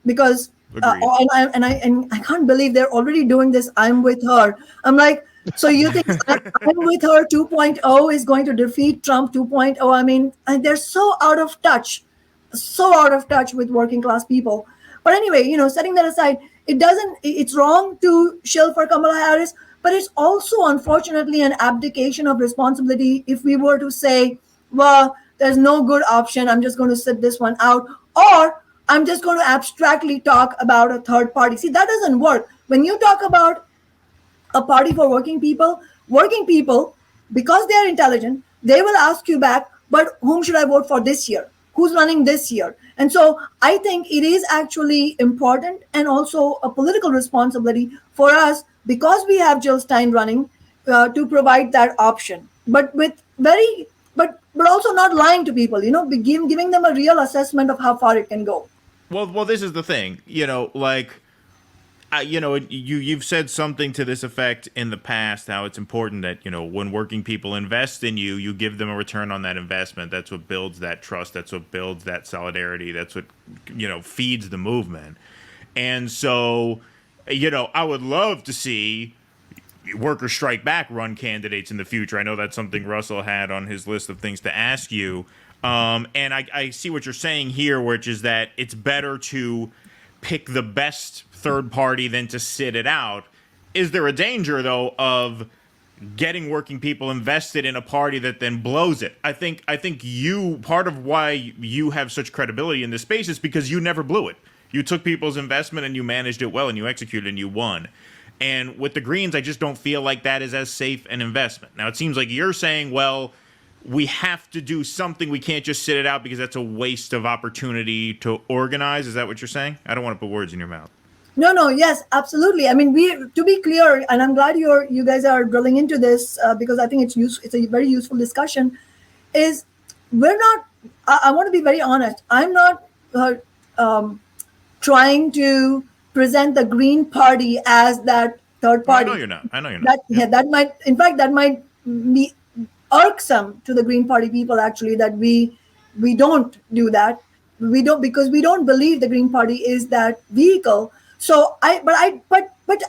B: because and I can't believe they're already doing this. I'm with her. I'm like, so you think I'm with her 2.0 is going to defeat Trump 2.0? And they're so out of touch with working class people. But anyway, setting that aside, it's wrong to shill for Kamala Harris, but it's also unfortunately an abdication of responsibility if we were to say, well, there's no good option, I'm just going to sit this one out, or I'm just going to abstractly talk about a third party. See, that doesn't work. When you talk about a party for working people, because they are intelligent, they will ask you back, but whom should I vote for this year? Who's running this year? And so I think it is actually important and also a political responsibility for us, because we have Jill Stein running, to provide that option. But but also not lying to people, giving them a real assessment of how far it can go.
A: Well, this is the thing, you've said something to this effect in the past, how it's important that, when working people invest in you, you give them a return on that investment. That's what builds that trust. That's what builds that solidarity. That's what, feeds the movement. And so, I would love to see worker strike back run candidates in the future. I know that's something Russell had on his list of things to ask you. And I see what you're saying here, which is that it's better to pick the best third party than to sit it out. Is there a danger, though, of getting working people invested in a party that then blows it? I think part of why you have such credibility in this space is because you never blew it. You took people's investment and you managed it well and you executed and you won. And with the Greens, I just don't feel like that is as safe an investment. Now, it seems like you're saying, well, we have to do something. We can't just sit it out because that's a waste of opportunity to organize. Is that what you're saying? I don't want to put words in your mouth.
B: No, yes, absolutely. To be clear, and I'm glad you guys are drilling into this because I think it's a very useful discussion. Is we're not. I want to be very honest. I'm not trying to present the Green Party as that third party.
A: I know you're not.
B: That might be irksome to the Green Party people, actually, that we don't do that. Because we don't believe the Green Party is that vehicle. So but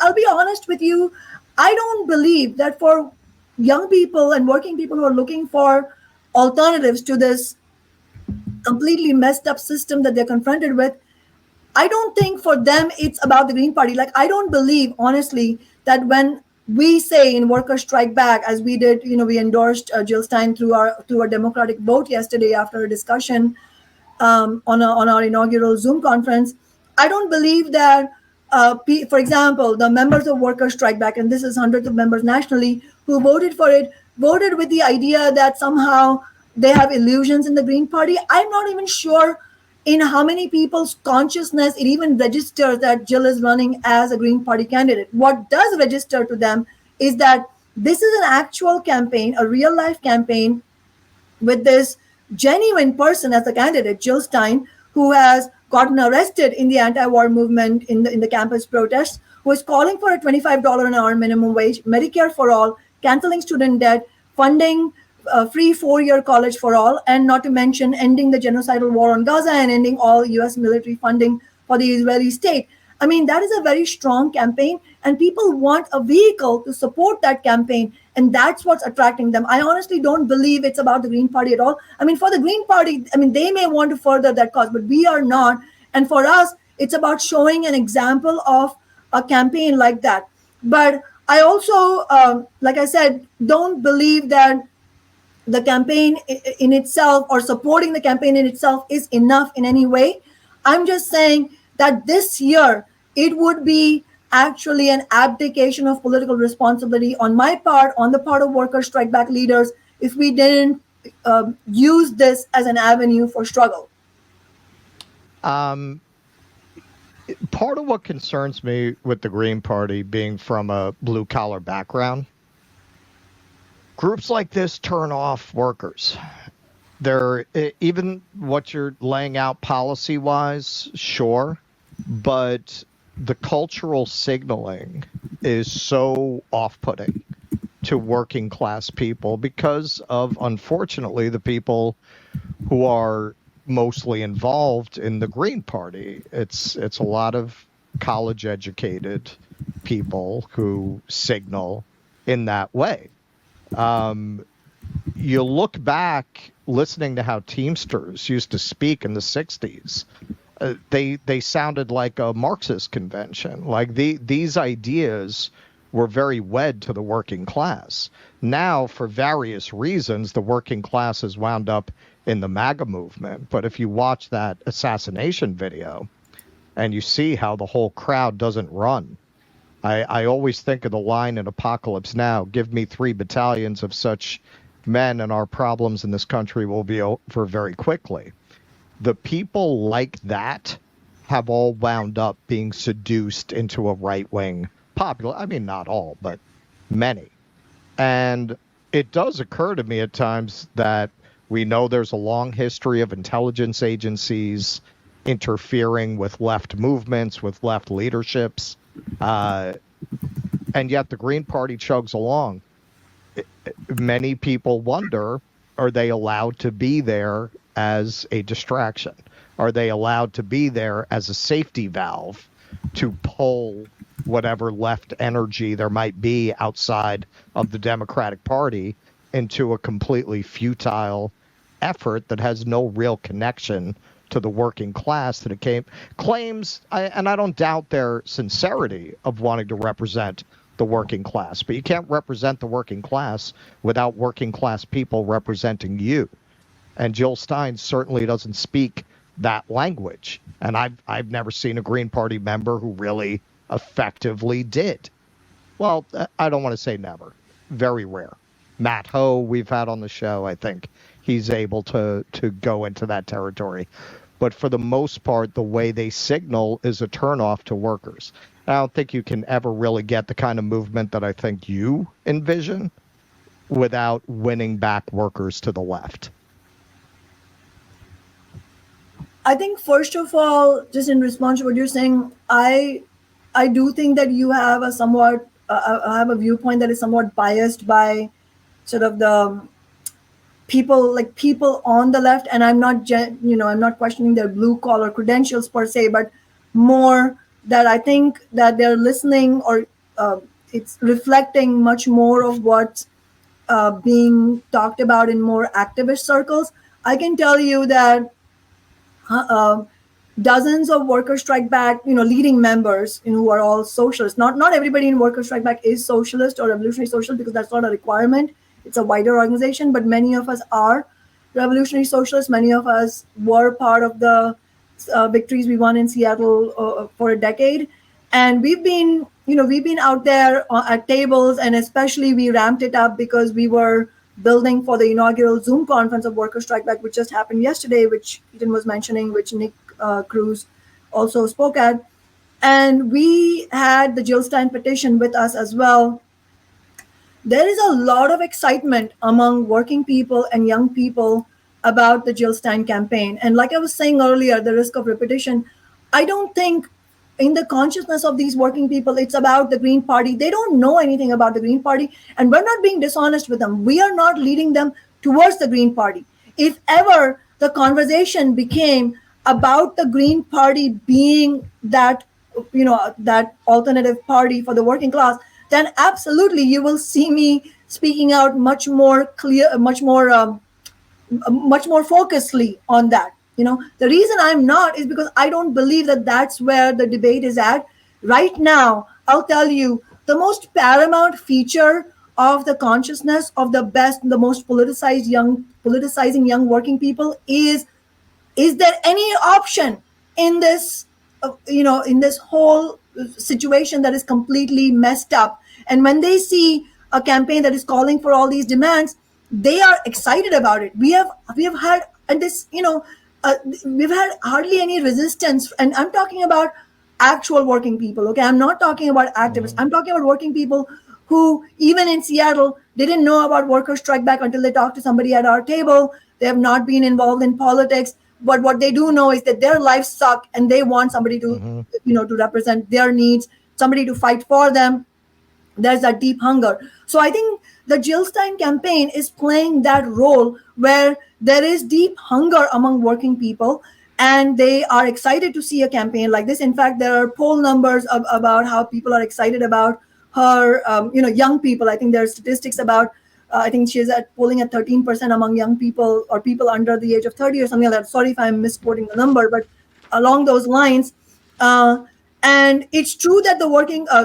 B: I'll be honest with you, I don't believe that for young people and working people who are looking for alternatives to this completely messed up system that they're confronted with. I don't think for them it's about the Green Party. Like, I don't believe, honestly, that when we say in Workers Strike Back, as we did, we endorsed Jill Stein through our democratic vote yesterday after a discussion on our inaugural Zoom conference. I don't believe that, for example, the members of Workers Strike Back, and this is hundreds of members nationally who voted for it, voted with the idea that somehow they have illusions in the Green Party. I'm not even sure in how many people's consciousness it even registers that Jill is running as a Green Party candidate. What does register to them is that this is an actual campaign, a real life campaign with this genuine person as a candidate, Jill Stein, who has gotten arrested in the anti-war movement in the campus protests, who is calling for a $25 an hour minimum wage, Medicare for all, canceling student debt, funding free 4-year college for all, and not to mention ending the genocidal war on Gaza and ending all US military funding for the Israeli state. I mean, that is a very strong campaign, and people want a vehicle to support that campaign, and that's what's attracting them. I honestly don't believe it's about the Green Party at all. I mean, for the Green Party, they may want to further that cause, but we are not. And for us, it's about showing an example of a campaign like that. But I also, like I said, don't believe that the campaign in itself or supporting the campaign in itself is enough in any way. I'm just saying that this year it would be actually an abdication of political responsibility on my part, on the part of Workers Strike Back leaders, if we didn't use this as an avenue for struggle.
C: Part of what concerns me with the Green Party being from a blue-collar background, groups like this turn off workers. They're, even what you're laying out policy-wise, sure, but the cultural signaling is so off-putting to working class people because of, unfortunately, the people who are mostly involved in the Green Party. It's a lot of college-educated people who signal in that way. You look back, listening to how Teamsters used to speak in the 60s, they sounded like a Marxist convention. Like these ideas were very wed to the working class. Now, for various reasons, the working class has wound up in the MAGA movement. But if you watch that assassination video and you see how the whole crowd doesn't run, I always think of the line in Apocalypse Now, give me 3 battalions of such men and our problems in this country will be over very quickly. The people like that have all wound up being seduced into a right-wing popular. I mean, not all, but many. And it does occur to me at times that we know there's a long history of intelligence agencies interfering with left movements, with left leaderships. And yet the Green Party chugs along. Many people wonder, are they allowed to be there as a distraction? Are they allowed to be there as a safety valve to pull whatever left energy there might be outside of the Democratic Party into a completely futile effort that has no real connection to the working class that it claims, and I don't doubt their sincerity of wanting to represent the working class, but you can't represent the working class without working class people representing you. And Jill Stein certainly doesn't speak that language. And I've never seen a Green Party member who really effectively did. Well, I don't want to say never. Very rare. Matt Ho, we've had on the show, I think he's able to go into that territory. But for the most part, the way they signal is a turnoff to workers. I don't think you can ever really get the kind of movement that I think you envision without winning back workers to the left.
B: I think, first of all, just in response to what you're saying, I do think that you have a somewhat, I have a viewpoint that is somewhat biased by sort of the people on the left, and I'm not, I'm not questioning their blue collar credentials per se, but more that I think that they're listening or it's reflecting much more of what being talked about in more activist circles. I can tell you that dozens of Worker Strike Back, leading members, who are all socialists. Not everybody in Worker Strike Back is socialist or revolutionary socialist, because that's not a requirement. It's a wider organization, but many of us are revolutionary socialists. Many of us were part of the victories we won in Seattle for a decade, and we've been out there at tables, and especially we ramped it up because we were building for the inaugural Zoom conference of Worker Strike Back, which just happened yesterday, which Eden was mentioning, which Nick Cruz also spoke at. And we had the Jill Stein petition with us as well. There is a lot of excitement among working people and young people about the Jill Stein campaign. And like I was saying earlier, the risk of repetition, I don't think in the consciousness of these working people, it's about the Green Party. They don't know anything about the Green Party, and we're not being dishonest with them. We are not leading them towards the Green Party. If ever the conversation became about the Green Party being that, that alternative party for the working class, then absolutely you will see me speaking out much more clear, much more focusedly on that. The reason I'm not is because I don't believe that that's where the debate is at right now. I'll tell you, the most paramount feature of the consciousness of the best, the most politicizing young working people is there any option in this, in this whole situation that is completely messed up? And when they see a campaign that is calling for all these demands, they are excited about it. We have had, and this, we've had hardly any resistance. And I'm talking about actual working people. Okay. I'm not talking about activists. I'm talking about working people who, even in Seattle, didn't know about Worker Strike Back until they talked to somebody at our table. They have not been involved in politics, but what they do know is that their lives suck and they want somebody to, to represent their needs, somebody to fight for them. There's that deep hunger. So I think the Jill Stein campaign is playing that role where there is deep hunger among working people, and they are excited to see a campaign like this. In fact, there are poll numbers about how people are excited about her, young people. I think there are statistics about, I think she's polling at 13% among young people or people under the age of 30 or something like that. Sorry if I'm misquoting the number, but along those lines. And it's true that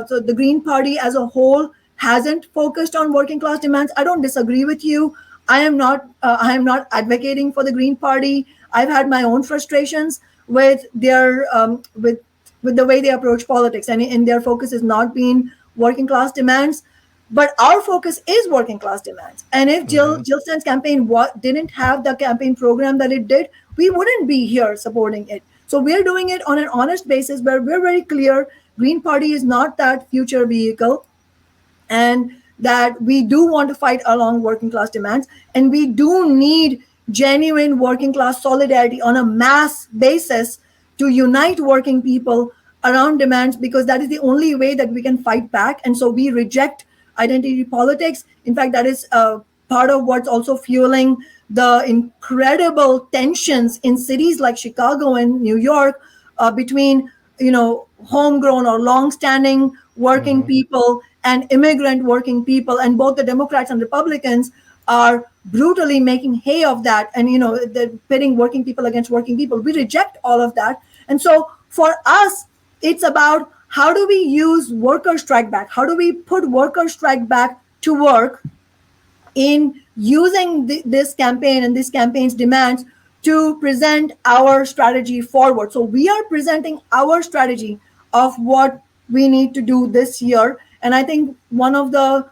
B: so the Green Party as a whole hasn't focused on working class demands. I don't disagree with you. I am not advocating for the Green Party. I've had my own frustrations with their with the way they approach politics, and their focus has not been working class demands. But our focus is working class demands. And if Jill Stein's campaign didn't have the campaign program that it did, we wouldn't be here supporting it. So we're doing it on an honest basis where we're very clear Green Party is not that future vehicle, and that we do want to fight along working class demands. And we do need genuine working class solidarity on a mass basis to unite working people around demands, because that is the only way that we can fight back. And so we reject identity politics. In fact, that is part of what's also fueling the incredible tensions in cities like Chicago and New York between, homegrown or long-standing working people and immigrant working people. And both the Democrats and Republicans are brutally making hay of that. And, they're pitting working people against working people. We reject all of that. And so for us, it's about how do we use Worker Strike Back? How do we put Worker Strike Back to work in using this campaign and this campaign's demands to present our strategy forward? So we are presenting our strategy of what we need to do this year. And I think one of the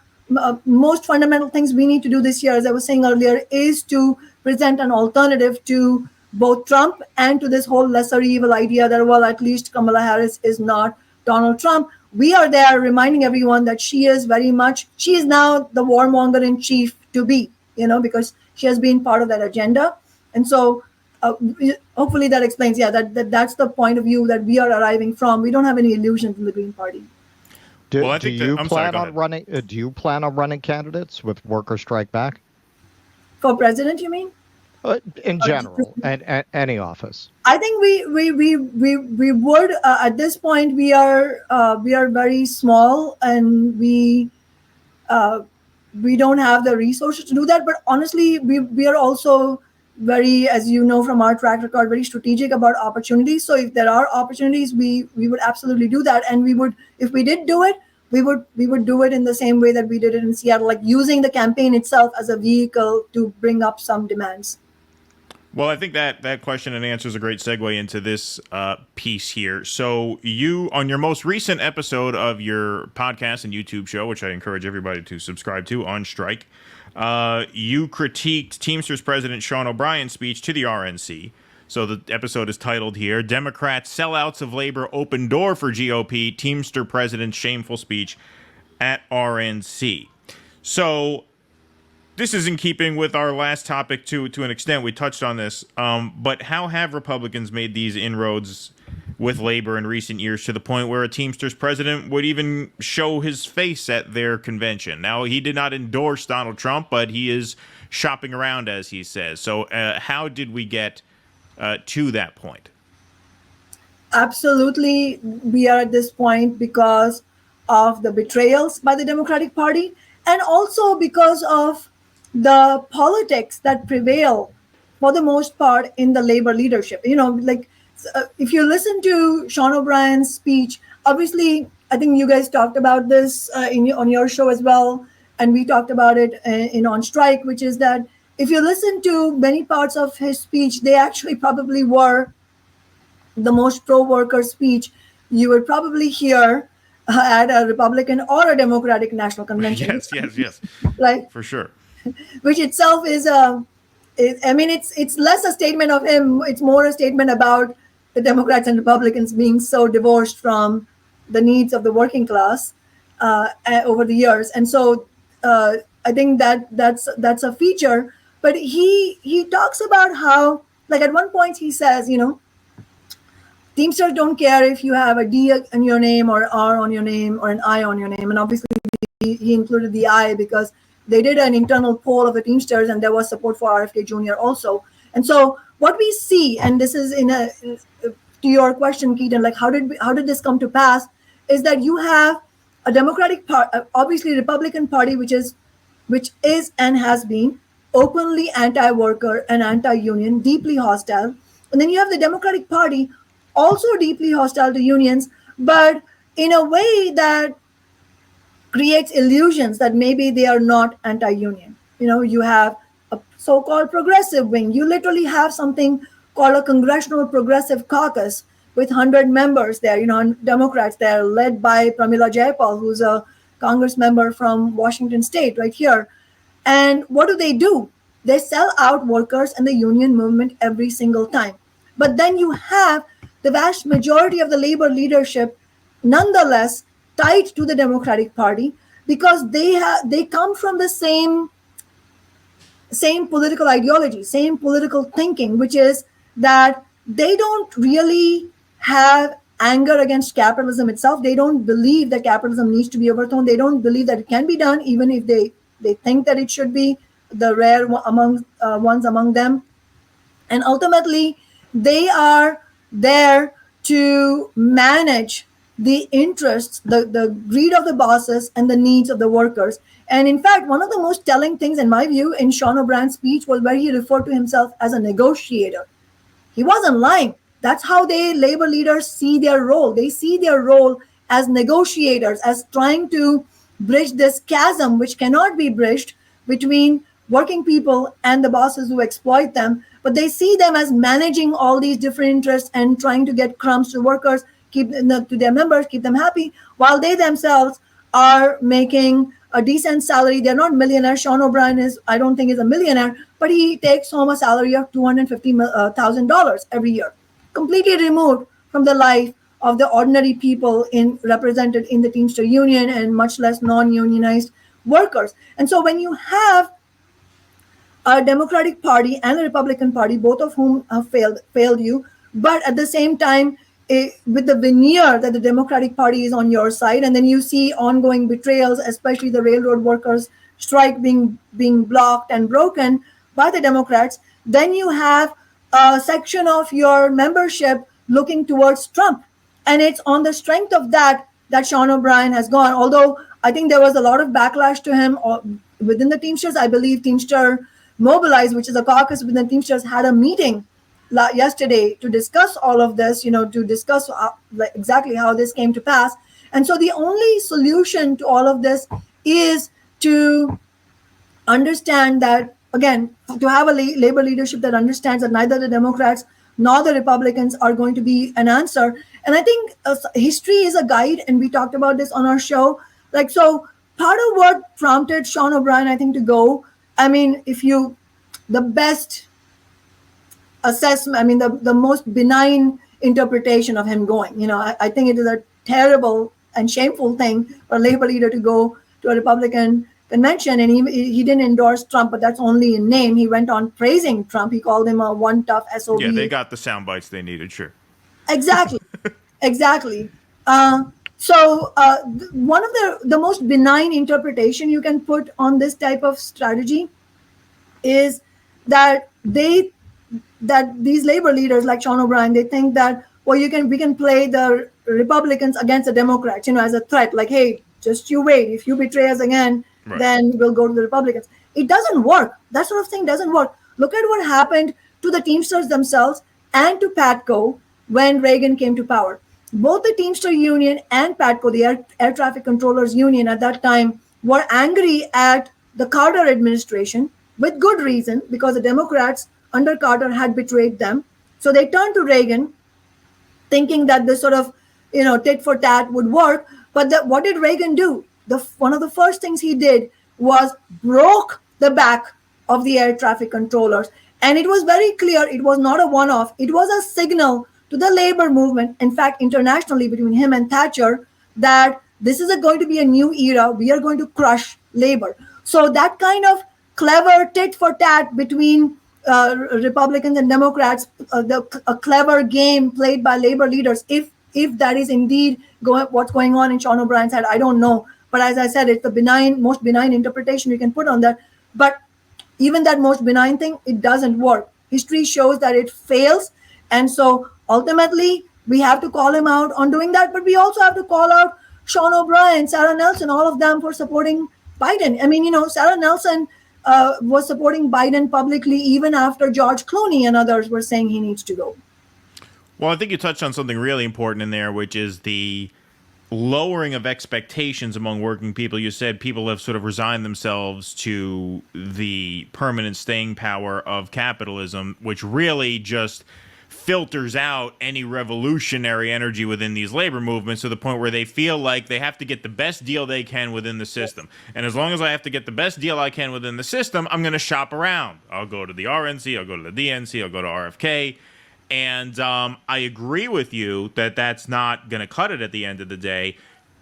B: most fundamental things we need to do this year, as I was saying earlier, is to present an alternative to both Trump and to this whole lesser evil idea that, well, at least Kamala Harris is not Donald Trump. We are there reminding everyone that she is now the warmonger in chief to be, because she has been part of that agenda. And so hopefully that explains, that's the point of view that we are arriving from. We don't have any illusions in the Green Party.
C: Do you plan on running candidates with Worker Strike Back?
B: For president, you mean?
C: In general, and any office.
B: I think we would at this point. We are very small, and we we don't have the resources to do that. But honestly, we are also very, as you know from our track record, very strategic about opportunities. So if there are opportunities, we would absolutely do that. And we would, if we did do it, we would do it in the same way that we did it in Seattle, like using the campaign itself as a vehicle to bring up some demands.
A: Well, I think that question and answer is a great segue into this piece here. So you, on your most recent episode of your podcast and YouTube show, which I encourage everybody to subscribe to, On Strike, you critiqued Teamsters President Sean O'Brien's speech to the RNC. So the episode is titled here, Democrats, Sellouts of Labor, Open Door for GOP, Teamster President's Shameful Speech at RNC. So this is in keeping with our last topic to an extent. We touched on this. But how have Republicans made these inroads with labor in recent years to the point where a Teamsters president would even show his face at their convention? Now, he did not endorse Donald Trump, but he is shopping around, as he says. So how did we get to that point?
B: Absolutely, we are at this point because of the betrayals by the Democratic Party, and also because of the politics that prevail for the most part in the labor leadership. You know, like if you listen to Sean O'Brien's speech, obviously, I think you guys talked about this on your show as well, and we talked about it in On Strike, which is that if you listen to many parts of his speech, they actually probably were the most pro-worker speech you would probably hear at a Republican or a Democratic national convention.
A: Yes.
B: Like,
A: for sure.
B: Which itself is it's less a statement of him. It's more a statement about the Democrats and Republicans being so divorced from the needs of the working class over the years. And so I think that's a feature. But he talks about how, like at one point he says, Teamsters don't care if you have a D on your name or R on your name or an I on your name. And obviously he included the I because they did an internal poll of the Teamsters and there was support for RFK Jr. also. And so what we see, and this is to your question, Keaton, like how did this come to pass, is that you have a Democratic Party, obviously Republican Party, which is and has been openly anti-worker and anti-union, deeply hostile. And then you have the Democratic Party, also deeply hostile to unions, but in a way that creates illusions that maybe they are not anti-union. You have a so-called progressive wing. You literally have something called a Congressional Progressive Caucus with 100 members there, Democrats there, led by Pramila Jayapal, who's a Congress member from Washington State right here. And what do? They sell out workers and the union movement every single time. But then you have the vast majority of the labor leadership, nonetheless, tied to the Democratic Party because they come from the same political ideology, same political thinking, which is that they don't really have anger against capitalism itself. They don't believe that capitalism needs to be overthrown. They don't believe that it can be done, even if they think that it should be, the rare ones among them. And ultimately, they are there to manage the interests, the greed of the bosses and the needs of the workers. And in fact, one of the most telling things, in my view, in Sean O'Brien's speech was where he referred to himself as a negotiator. He wasn't lying. That's how labor leaders see their role. They see their role as negotiators, as trying to bridge this chasm, which cannot be bridged between working people and the bosses who exploit them. But they see them as managing all these different interests and trying to get crumbs to workers, to their members, keep them happy, while they themselves are making a decent salary. They're not millionaires. Sean O'Brien I don't think is a millionaire, but he takes home a salary of $250,000 every year, completely removed from the life of the ordinary people represented in the Teamster Union and much less non-unionized workers. And so when you have a Democratic Party and a Republican Party, both of whom have failed you, but at the same time, with the veneer that the Democratic Party is on your side, and then you see ongoing betrayals, especially the railroad workers strike being blocked and broken by the Democrats, then you have a section of your membership looking towards Trump. And it's on the strength of that that Sean O'Brien has gone. Although I think there was a lot of backlash to him within the Teamsters. I believe Teamster Mobilize, which is a caucus within the Teamsters, had a meeting yesterday to discuss all of this, to discuss exactly how this came to pass. And so the only solution to all of this is to understand that, again, to have a labor leadership that understands that neither the Democrats nor the Republicans are going to be an answer. And I think history is a guide, and we talked about this on our show. So part of what prompted Sean O'Brien, I think, to go, the best assessment, the most benign interpretation of him going, I think it is a terrible and shameful thing for a labor leader to go to a Republican convention, and he didn't endorse Trump, but that's only in name. He went on praising Trump. He called him a one tough SOB.
A: Yeah, they got the sound bites they needed, sure.
B: Exactly. Exactly. So one of the most benign interpretation you can put on this type of strategy is that these labor leaders like Sean O'Brien, they think that, well, we can play the Republicans against the Democrats, as a threat. Like, hey, just you wait. If you betray us again, right, then we'll go to the Republicans. It doesn't work. That sort of thing doesn't work. Look at what happened to the Teamsters themselves and to PATCO when Reagan came to power. Both the Teamster Union and PATCO, the Air Traffic Controllers Union at that time, were angry at the Carter administration with good reason, because the Democrats under Carter had betrayed them. So they turned to Reagan thinking that this sort of, tit for tat would work. But what did Reagan do? One of the first things he did was broke the back of the air traffic controllers. And it was very clear it was not a one-off. It was a signal to the labor movement, in fact, internationally, between him and Thatcher, that this is going to be a new era. We are going to crush labor. So that kind of clever tit for tat between Republicans and Democrats, a clever game played by labor leaders, if that is indeed what's going on in Sean O'Brien's head, I don't know. But as I said, it's the most benign interpretation we can put on that. But even that most benign thing, it doesn't work. History shows that it fails. And so ultimately, we have to call him out on doing that. But we also have to call out Sean O'Brien, Sarah Nelson, all of them for supporting Biden. Sarah Nelson was supporting Biden publicly even after George Clooney and others were saying he needs to go.
A: Well, I think you touched on something really important in there, which is the lowering of expectations among working people. You said people have sort of resigned themselves to the permanent staying power of capitalism, which really just filters out any revolutionary energy within these labor movements to the point where they feel like they have to get the best deal they can within the system. And as long as I have to get the best deal I can within the system, I'm going to shop around. I'll go to the RNC, I'll go to the DNC, I'll go to RFK. And I agree with you that that's not going to cut it at the end of the day.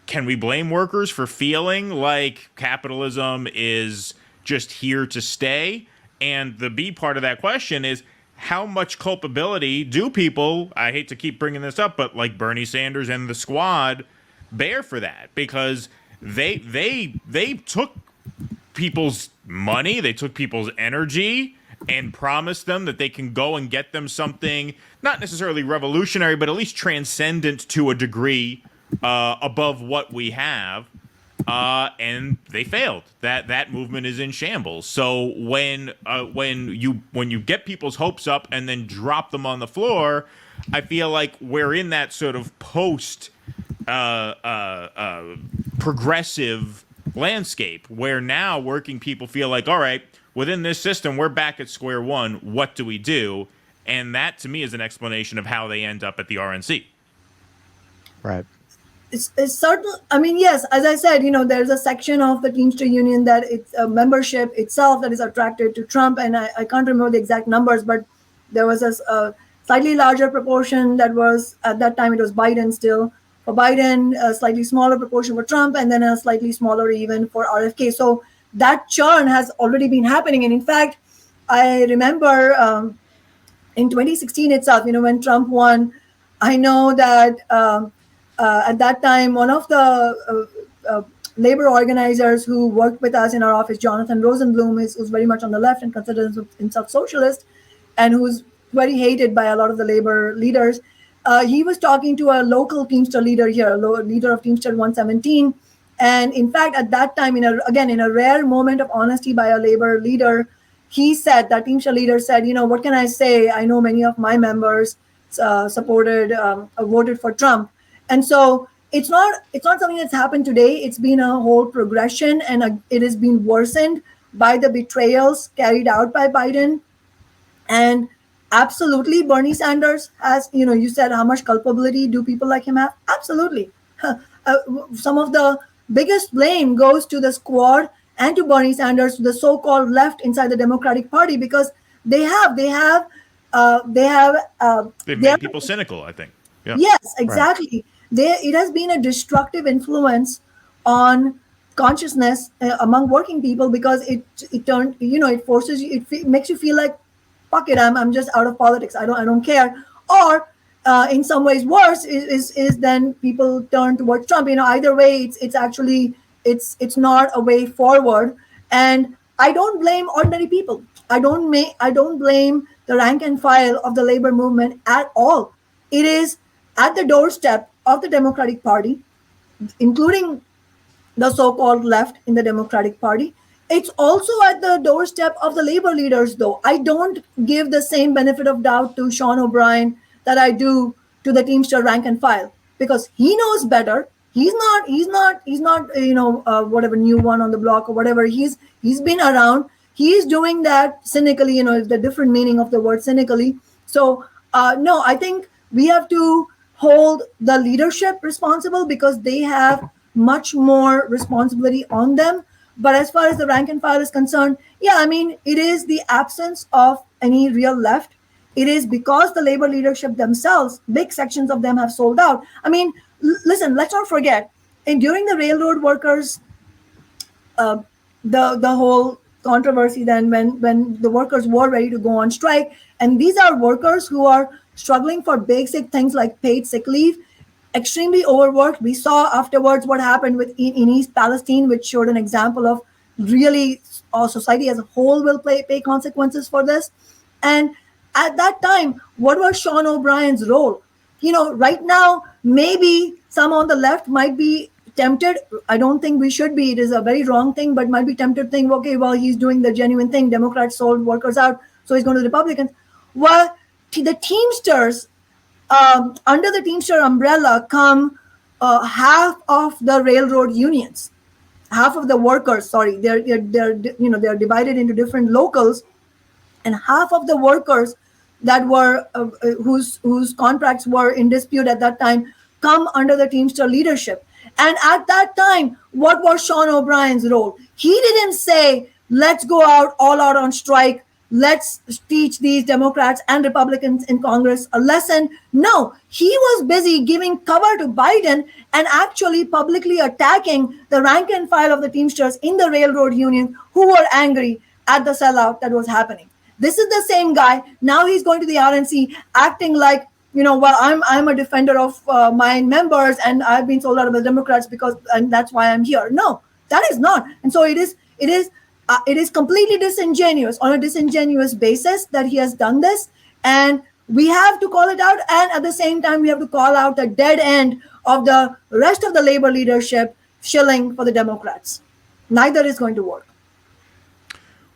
A: Can we blame workers for feeling like capitalism is just here to stay? And the B part of that question is, how much culpability do people, I hate to keep bringing this up, but like Bernie Sanders and the squad, bear for that? Because they took people's money, they took people's energy, and promise them that they can go and get them something not necessarily revolutionary, but at least transcendent to a degree above what we have. And they failed. That movement is in shambles. So when you get people's hopes up and then drop them on the floor, I feel like we're in that sort of post progressive landscape where now working people feel like, all right, within this system, we're back at square one. What do we do? And that, to me, is an explanation of how they end up at the RNC.
C: Right.
B: It's certain. Yes, as I said, there's a section of the Teamster Union that it's a membership itself that is attracted to Trump. And I can't remember the exact numbers, but there was a slightly larger proportion that was, at that time, it was Biden still. For Biden, a slightly smaller proportion for Trump, and then a slightly smaller even for RFK. So that churn has already been happening. And in fact, I remember in 2016 itself, when Trump won, I know that at that time, one of the labor organizers who worked with us in our office, Jonathan Rosenblum, who's very much on the left and considers himself socialist, and who's very hated by a lot of the labor leaders. he was talking to a local Teamster leader here, leader of Teamster 117. And in fact, at that time, in a rare moment of honesty by a labor leader, he said, that Teamster leader said, what can I say? I know many of my members voted for Trump. And so it's not something that's happened today. It's been a whole progression, and it has been worsened by the betrayals carried out by Biden. And absolutely, Bernie Sanders has, you said, how much culpability do people like him have? Absolutely. Some of the biggest blame goes to the squad and to Bernie Sanders, to the so-called left inside the Democratic Party, because they've
A: made people cynical, I think. Yeah.
B: Yes, exactly. Right. It has been a destructive influence on consciousness among working people, because it forces you, it makes you feel like, fuck it, I'm just out of politics. I don't care. Or in some ways worse is then people turn towards Trump. Either way, it's actually it's not a way forward. And I don't blame ordinary people. I don't blame the rank and file of the labor movement at all. It is at the doorstep of the Democratic Party, including the so-called left in the Democratic Party. It's also at the doorstep of the labor leaders, though. I don't give the same benefit of doubt to Sean O'Brien that I do to the Teamster rank and file, because he knows better. He's not whatever new one on the block or whatever. He's been around. He's doing that cynically, the different meaning of the word cynically. So no, I think we have to hold the leadership responsible, because they have much more responsibility on them. But as far as the rank and file is concerned, it is the absence of any real left. It is because the labor leadership themselves, big sections of them, have sold out. Listen, let's not forget, and during the railroad workers, the whole controversy then when the workers were ready to go on strike, and these are workers who are struggling for basic things like paid sick leave, extremely overworked. We saw afterwards what happened in East Palestine, which showed an example of really our society as a whole will pay consequences for this. And at that time, what was Sean O'Brien's role? Right now, maybe some on the left might be tempted. I don't think we should be. It is a very wrong thing, but might be tempted to think, okay, well, he's doing the genuine thing. Democrats sold workers out, so he's going to the Republicans. Well, the Teamsters, under the Teamster umbrella come half of the railroad unions, half of the workers. Sorry, they're divided into different locals, and half of the workers that were whose contracts were in dispute at that time come under the Teamster leadership. And at that time, what was Sean O'Brien's role? He didn't say, let's go all out on strike. Let's teach these Democrats and Republicans in Congress a lesson. No, he was busy giving cover to Biden and actually publicly attacking the rank and file of the Teamsters in the railroad union, who were angry at the sellout that was happening. This is the same guy. Now he's going to the RNC acting like, I'm a defender of my members, and I've been sold out of the Democrats and that's why I'm here. No, that is not. And so it is completely disingenuous, on a disingenuous basis, that he has done this. And we have to call it out. And at the same time, we have to call out the dead end of the rest of the labor leadership shilling for the Democrats. Neither is going to work.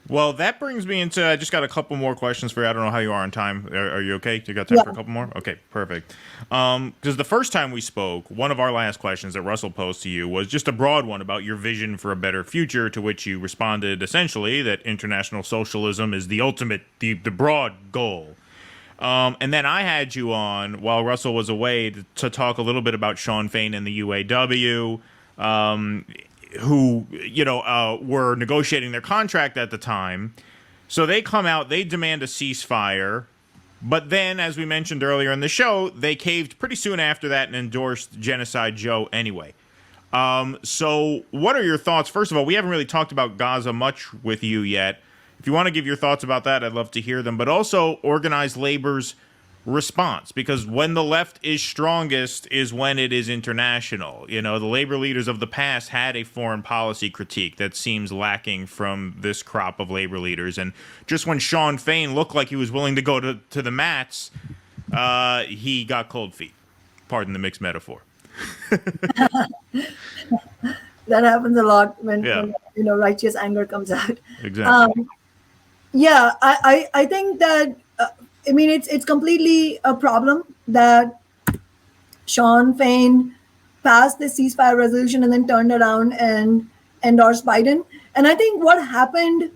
A: Well, that brings me into, I just got a couple more questions for you. I don't know how you are on time. Are you okay? You got time for a couple more? Okay, perfect. Because the first time we spoke, one of our last questions that Russell posed to you was just a broad one about your vision for a better future, to which you responded essentially that international socialism is the ultimate, the broad goal. And then I had you on while Russell was away to talk a little bit about Shawn Fain and the UAW, who, were negotiating their contract at the time. So they come out, they demand a ceasefire. But then, as we mentioned earlier in the show, they caved pretty soon after that and endorsed Genocide Joe anyway. So what are your thoughts? First of all, we haven't really talked about Gaza much with you yet. If you want to give your thoughts about that, I'd love to hear them. But also organized labor's response, because when the left is strongest is when it is international. The labor leaders of the past had a foreign policy critique that seems lacking from this crop of labor leaders. And just when Shawn Fain looked like he was willing to go to the mats, he got cold feet. Pardon the mixed metaphor.
B: That happens a lot when,
A: Yeah.
B: when righteous anger comes out.
A: Exactly.
B: Yeah, I think that it's completely a problem that Sean Fain passed the ceasefire resolution and then turned around and endorsed Biden. And I think what happened,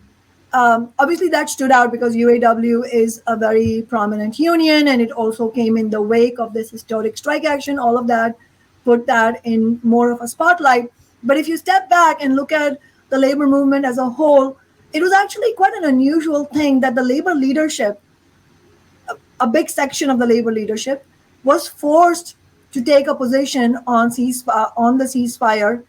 B: obviously that stood out because UAW is a very prominent union, and it also came in the wake of this historic strike action. All of that put that in more of a spotlight. But if you step back and look at the labor movement as a whole, it was actually quite an unusual thing that the labor leadership, a big section of the labor leadership, was forced to take a position on the ceasefire,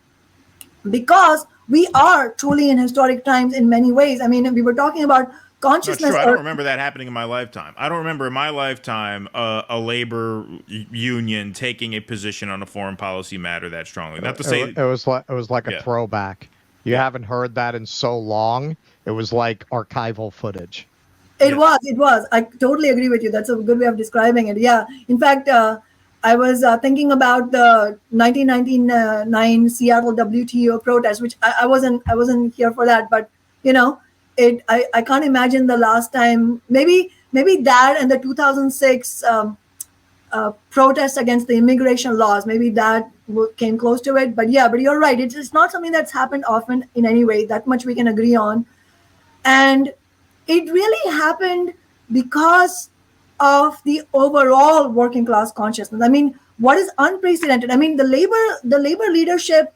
B: because we are truly in historic times in many ways. I mean, we were talking about
A: Not
B: consciousness.
A: true. I don't remember that happening in my lifetime. I don't remember in my lifetime a labor union taking a position on a foreign policy matter that strongly. Not to say
C: it was like a
A: Yeah.
C: throwback. You haven't heard that in so long. It was like archival footage.
B: It was. I totally agree with you. That's a good way of describing it. Yeah. In fact, I was thinking about the 1999 Seattle WTO protest, which I wasn't here for that, but I can't imagine the last time. Maybe that and the 2006 protest against the immigration laws. Maybe that came close to it. But you're right. It's not something that's happened often in any way. That much we can agree on. And it really happened because of the overall working class consciousness. I mean, what is unprecedented? I mean, the labor leadership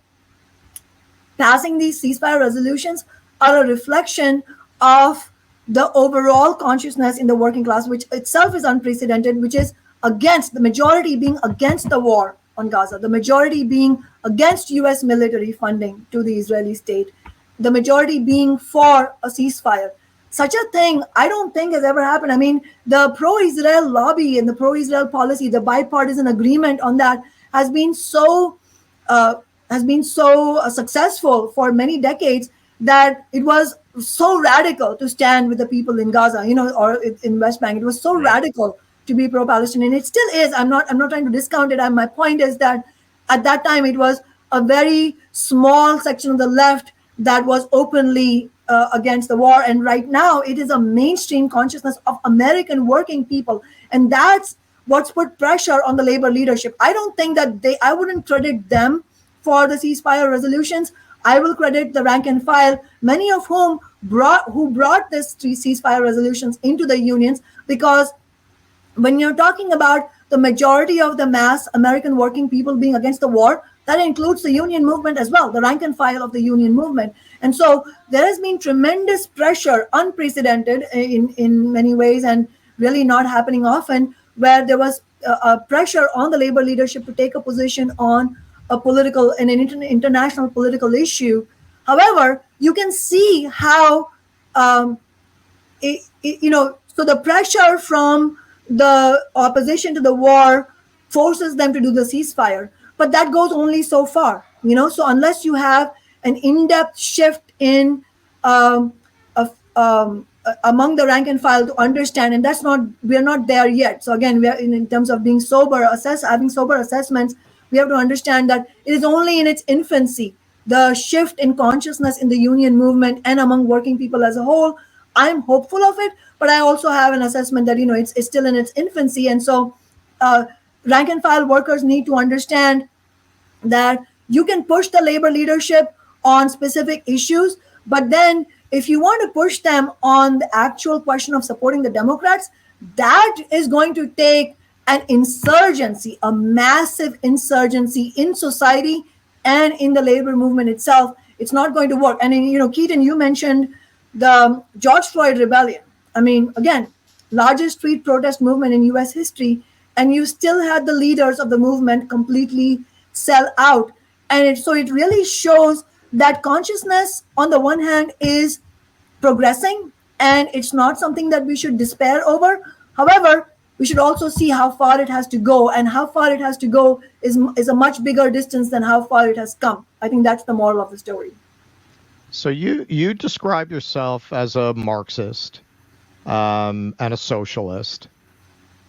B: passing these ceasefire resolutions are a reflection of the overall consciousness in the working class, which itself is unprecedented, which is against the majority being against the war on Gaza, the majority being against US military funding to the Israeli state, the majority being for a ceasefire. Such a thing, I don't think has ever happened. I mean, the pro-Israel lobby and the pro-Israel policy, the bipartisan agreement on that has been so successful for many decades that it was so radical to stand with the people in Gaza, or in West Bank. It was so radical to be pro-Palestinian. It still is. I'm not trying to discount it. My point is that at that time it was a very small section of the left that was openly against the war, and right now it is a mainstream consciousness of American working people, and that's what's put pressure on the labor leadership. I don't think that I wouldn't credit them for the ceasefire resolutions. I will credit the rank and file, many of whom brought this ceasefire resolutions into the unions, because when you're talking about the majority of the mass American working people being against the war, that includes the union movement as well, the rank and file of the union movement. And so there has been tremendous pressure, unprecedented in many ways, and really not happening often, where there was a pressure on the labor leadership to take a position on an international political issue. However, you can see how, so the pressure from the opposition to the war forces them to do the ceasefire. But that goes only so far, So unless you have an in-depth shift in among the rank and file to understand, and we're not there yet. So again, we are in terms of being having sober assessments. We have to understand that it is only in its infancy, the shift in consciousness in the union movement and among working people as a whole. I'm hopeful of it, but I also have an assessment that it's still in its infancy, and so rank and file workers need to understand that you can push the labor leadership on specific issues, but then if you want to push them on the actual question of supporting the Democrats, that is going to take an insurgency, a massive insurgency in society and in the labor movement itself. It's not going to work. And Keaton, you mentioned the George Floyd rebellion. I mean, again, largest street protest movement in US history, and you still had the leaders of the movement completely sell out. And it really shows that consciousness on the one hand is progressing, and it's not something that we should despair over. However, we should also see how far it has to go, and how far it has to go is a much bigger distance than how far it has come. I think that's the moral of the story.
C: So you describe yourself as a Marxist and a socialist.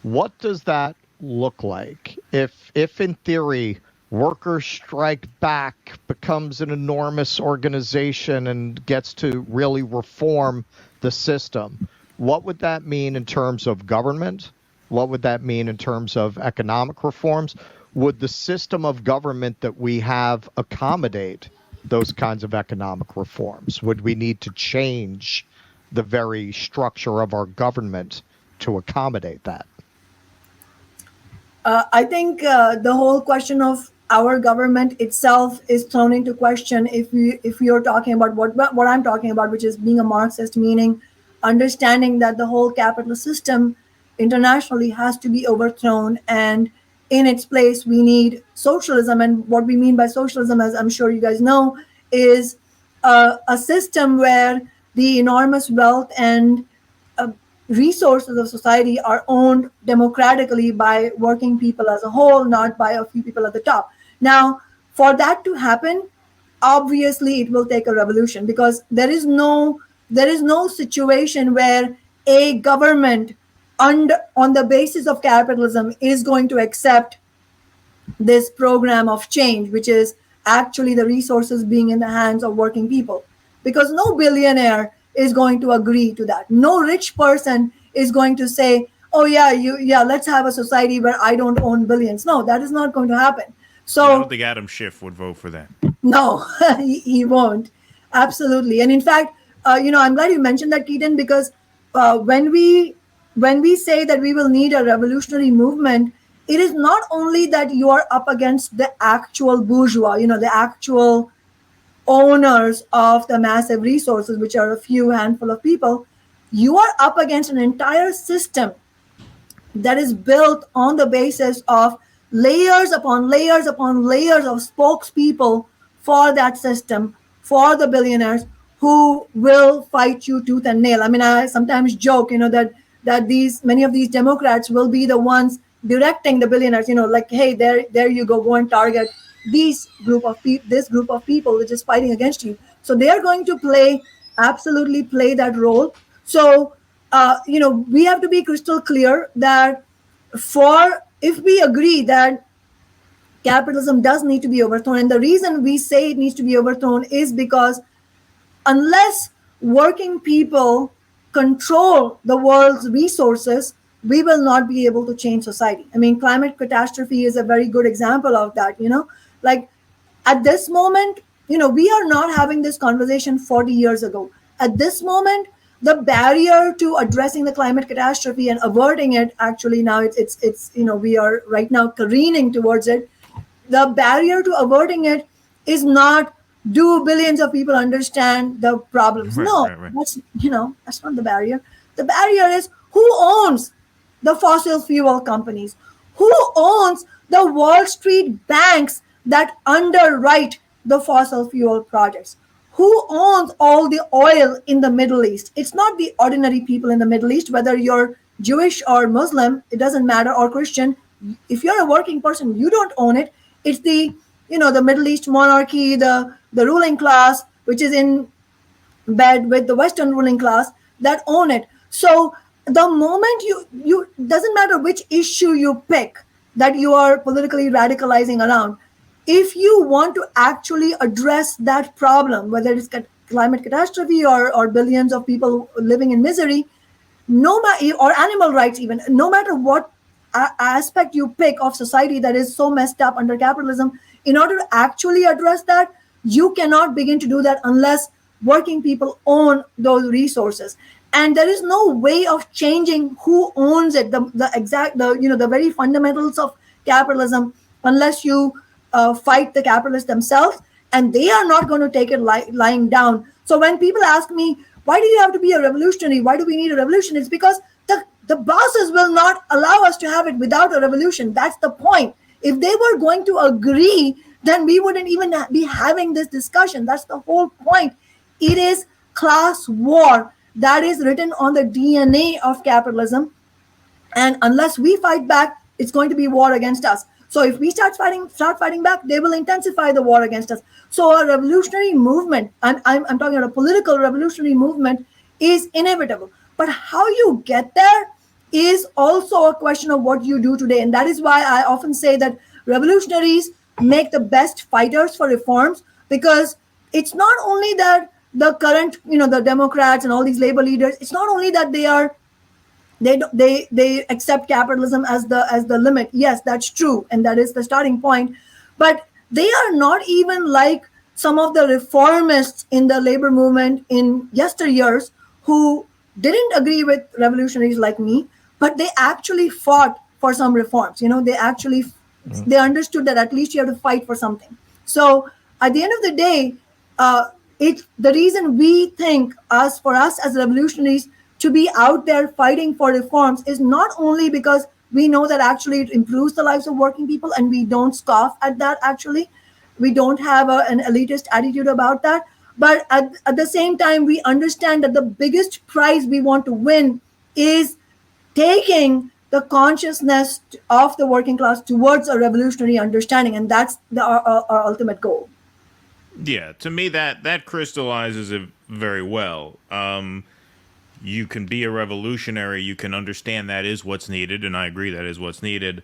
C: what does that look like? If in theory, Workers Strike Back becomes an enormous organization and gets to really reform the system, what would that mean in terms of government? What would that mean in terms of economic reforms? Would the system of government that we have accommodate those kinds of economic reforms? Would we need to change the very structure of our government to accommodate that?
B: I think the whole question of our government itself is thrown into question if you're talking about what I'm talking about, which is being a Marxist, meaning understanding that the whole capitalist system internationally has to be overthrown, and in its place we need socialism. And what we mean by socialism, as I'm sure you guys know, is a system where the enormous wealth and resources of society are owned democratically by working people as a whole, not by a few people at the top. Now, for that to happen, obviously it will take a revolution, because there is no situation where a government on the basis of capitalism is going to accept this program of change, which is actually the resources being in the hands of working people, because no billionaire is going to agree to that. No rich person is going to say, oh yeah, let's have a society where I don't own billions. No, that is not going to happen. So
A: I don't think Adam Schiff would vote for that.
B: no, he won't. Absolutely. And in fact, I'm glad you mentioned that, Keaton, because when we say that we will need a revolutionary movement, it is not only that you are up against the actual bourgeois, the actual owners of the massive resources, which are a few handful of people. You are up against an entire system that is built on the basis of layers upon layers upon layers of spokespeople for that system, for the billionaires who will fight you tooth and nail. I mean, I sometimes joke, that many of these Democrats will be the ones directing the billionaires, like, hey, there you go and target this group of people which is fighting against you. So they are going to absolutely play that role. So we have to be crystal clear that if we agree that capitalism does need to be overthrown, and the reason we say it needs to be overthrown is because unless working people control the world's resources, we will not be able to change society. I mean, climate catastrophe is a very good example of that. Like at this moment, we are not having this conversation 40 years ago. At this moment, the barrier to addressing the climate catastrophe and averting it, actually now it's we are right now careening towards it. The barrier to averting it is not, do billions of people understand the problems?
A: Right.
B: That's not the barrier. The barrier is, who owns the fossil fuel companies? Who owns the Wall Street banks that underwrite the fossil fuel projects? Who owns all the oil in the Middle East? It's not the ordinary people in the Middle East, whether you're Jewish or Muslim, it doesn't matter, or Christian. If you're a working person, you don't own it. It's the Middle East monarchy, the ruling class, which is in bed with the Western ruling class, that own it. So the moment you doesn't matter which issue you pick that you are politically radicalizing around, if you want to actually address that problem, whether it's climate catastrophe or billions of people living in misery, or animal rights even, no matter what aspect you pick of society that is so messed up under capitalism, in order to actually address that, you cannot begin to do that unless working people own those resources. And there is no way of changing who owns it, the very fundamentals of capitalism, unless you fight the capitalists themselves, and they are not going to take it lying down. So when people ask me, why do you have to be a revolutionary? Why do we need a revolution? It's because the bosses will not allow us to have it without a revolution. That's the point. If they were going to agree, then we wouldn't even be having this discussion. That's the whole point. It is class war that is written on the DNA of capitalism. And unless we fight back, it's going to be war against us. So if we start fighting back, they will intensify the war against us. So a revolutionary movement, I'm talking about a political revolutionary movement, is inevitable. But how you get there is also a question of what you do today. And that is why I often say that revolutionaries make the best fighters for reforms, because it's not only that the current, the Democrats and all these labor leaders, it's not only that they accept capitalism as the limit. Yes, that's true, and that is the starting point. But they are not even like some of the reformists in the labor movement in yesteryears who didn't agree with revolutionaries like me, but they actually fought for some reforms. They understood that at least you have to fight for something. So at the end of the day, the reason we think for us as revolutionaries to be out there fighting for reforms is not only because we know that actually it improves the lives of working people, and we don't scoff at that. Actually, we don't have an elitist attitude about that. But at the same time, we understand that the biggest prize we want to win is taking the consciousness of the working class towards a revolutionary understanding, and that's our ultimate goal.
A: Yeah, to me that crystallizes it very well. You can be a revolutionary, you can understand that is what's needed, and I agree that is what's needed,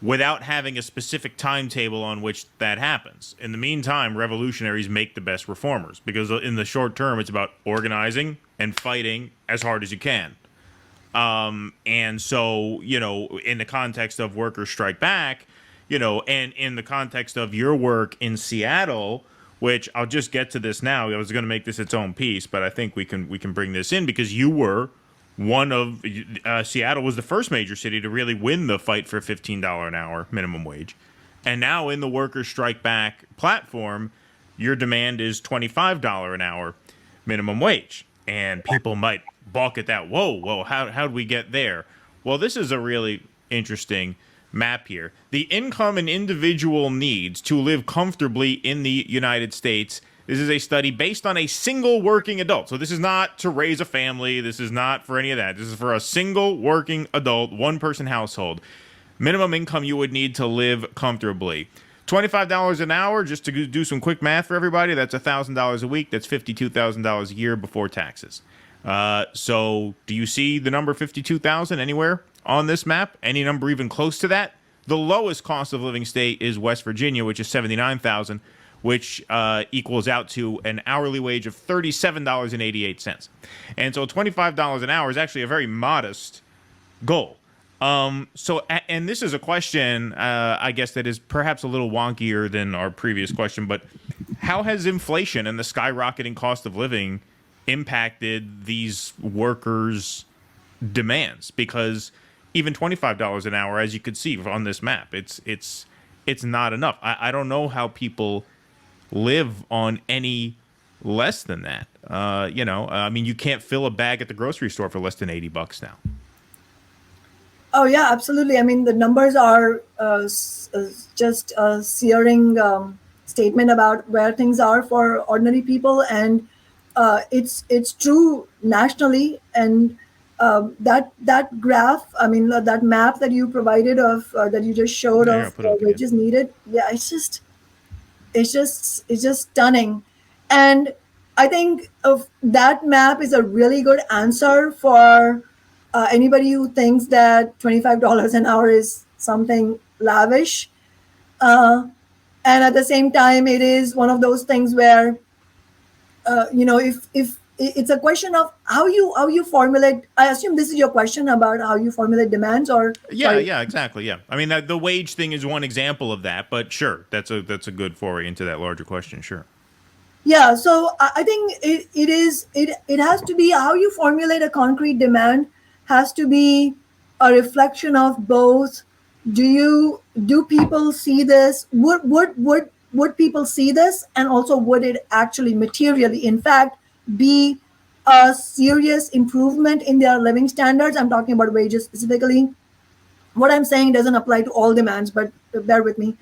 A: without having a specific timetable on which that happens. In the meantime, revolutionaries make the best reformers, because in the short term, it's about organizing and fighting as hard as you can. And so, in the context of Workers Strike Back, and in the context of your work in Seattle, which I'll just get to this now. I was going to make this its own piece, but I think we can bring this in because you were one of Seattle was the first major city to really win the fight for $15 an hour minimum wage. And now in the Workers Strike Back platform, your demand is $25 an hour minimum wage. And people might balk at that. Whoa, how'd we get there? Well, this is a really interesting map here. The income and individual needs to live comfortably in the United States. This is a study based on a single working adult. So this is not to raise a family. This is not for any of that. This is for a single working adult, one-person household. Minimum income you would need to live comfortably. $25 an hour, just to do some quick math for everybody, that's $1,000 a week. That's $52,000 a year before taxes. So do you see the number 52,000 anywhere on this map? Any number even close to that? The lowest cost of living state is West Virginia, which is $79,000, which equals out to an hourly wage of $37.88. And so $25 an hour is actually a very modest goal. And this is a question, I guess, that is perhaps a little wonkier than our previous question, but how has inflation and the skyrocketing cost of living impacted these workers' demands? Because even $25 an hour, as you could see on this map, it's not enough. I don't know how people live on any less than that. You can't fill a bag at the grocery store for less than $80 now.
B: Oh yeah, absolutely. I mean, the numbers are just a searing statement about where things are for ordinary people, and it's true nationally. And that graph, that map that you provided that you just showed of wages needed, it's just stunning. And I think of that map is a really good answer for anybody who thinks that $25 an hour is something lavish. And at the same time, it is one of those things where, if it's a question of how you formulate. I assume this is your question about how you formulate demands, or
A: yeah, exactly. Yeah, I mean the wage thing is one example of that, but sure, that's a good foray into that larger question. Sure.
B: Yeah, so I think it has to be how you formulate a concrete demand has to be a reflection of both. Do people see this? Would people see this, and also would it actually materially, in fact, be a serious improvement in their living standards? I'm talking about wages specifically. What I'm saying doesn't apply to all demands, but bear with me.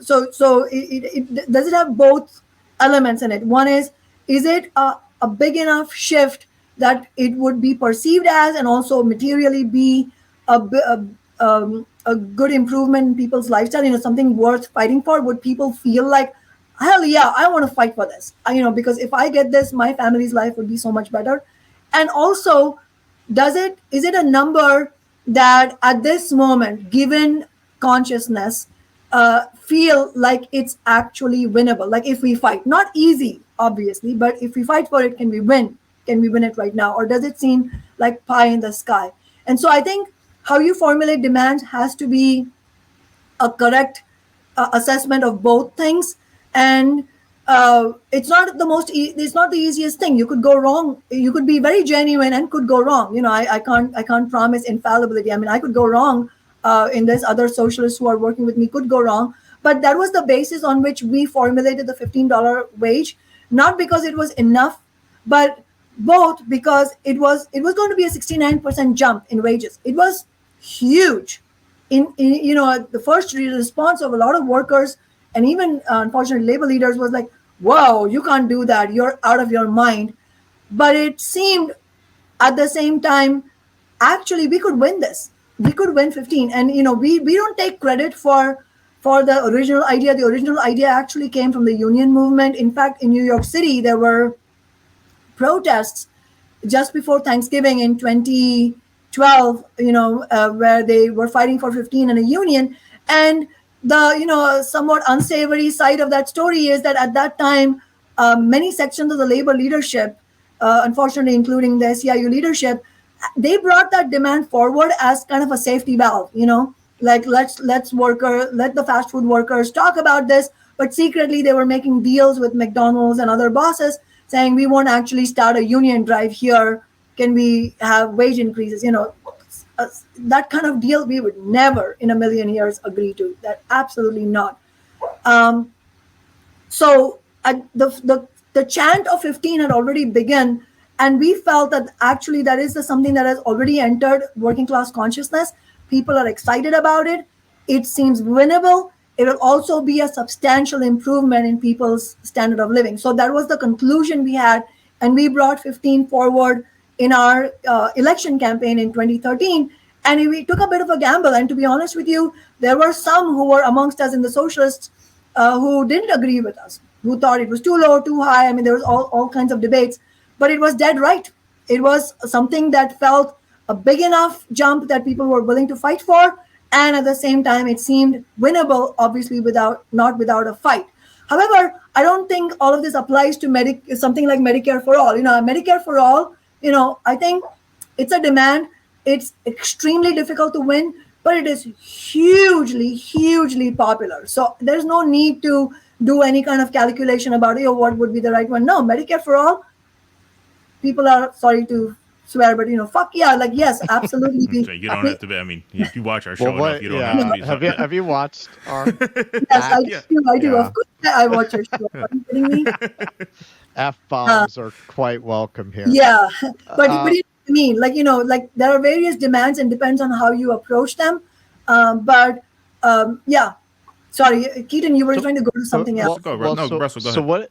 B: So it does it have both elements in it? One is it a big enough shift that it would be perceived as, and also materially be a good improvement in people's lifestyle, something worth fighting for? Would people feel like, hell yeah, I want to fight for this, because if I get this, my family's life would be so much better? And also, is it a number that at this moment, given consciousness, feel like it's actually winnable? Like if we fight, not easy, obviously, but if we fight for it, can we win? Can we win it right now? Or does it seem like pie in the sky? And so I think how you formulate demand has to be a correct assessment of both things. And it's not it's not the easiest thing. You could go wrong. You could be very genuine and could go wrong. You know, I can't promise infallibility. I mean, I could go wrong in this. Other socialists who are working with me could go wrong. But that was the basis on which we formulated the $15 wage, not because it was enough, but both because it was going to be a 69% jump in wages. It was huge. In you know, the first response of a lot of workers and even unfortunately labor leaders was like, whoa, you can't do that, you're out of your mind. But it seemed at the same time, actually we could win this. We could win 15. And you know, we don't take credit for the original idea. The original idea actually came from the union movement. In fact, in New York City there were protests just before Thanksgiving in 2012, you know, where they were fighting for 15 and a union. And the, you know, somewhat unsavory side of that story is that at that time, many sections of the labor leadership, unfortunately, including the SEIU leadership, they brought that demand forward as kind of a safety valve, you know, like let the fast food workers talk about this, but secretly they were making deals with McDonald's and other bosses saying, we won't actually start a union drive here. Can we have wage increases? You know, that kind of deal we would never in a million years agree to. That absolutely not. So the chant of 15 had already begun, and we felt that actually that is something that has already entered working class consciousness. People are excited about it. It seems winnable. It will also be a substantial improvement in people's standard of living. So that was the conclusion we had, and we brought 15 forward in our election campaign in 2013. And we took a bit of a gamble. And to be honest with you, there were some who were amongst us in the socialists who didn't agree with us, who thought it was too low, too high. I mean, there was all kinds of debates, but it was dead right. It was something that felt a big enough jump that people were willing to fight for. And at the same time, it seemed winnable, obviously not without a fight. However, I don't think all of this applies to something like Medicare for all. You know, Medicare for all, you know, I think it's a demand. It's extremely difficult to win, but it is hugely, hugely popular. So there's no need to do any kind of calculation about, what would be the right one. No, Medicare for all, people are, sorry to swear, but, you know, fuck yeah, like, yes, absolutely.
A: So you don't have to be, I mean, if you watch our show enough, you don't have to be.
C: Have you watched our...
B: Yes, I do. Of course I watch your show. Are you kidding me?
C: F-bombs are quite welcome here.
B: Yeah, but what do you mean? Like, you know, like there are various demands and depends on how you approach them. Yeah. Sorry, Keaton, you were trying to go to something else.
A: Russell, go ahead.
C: So what...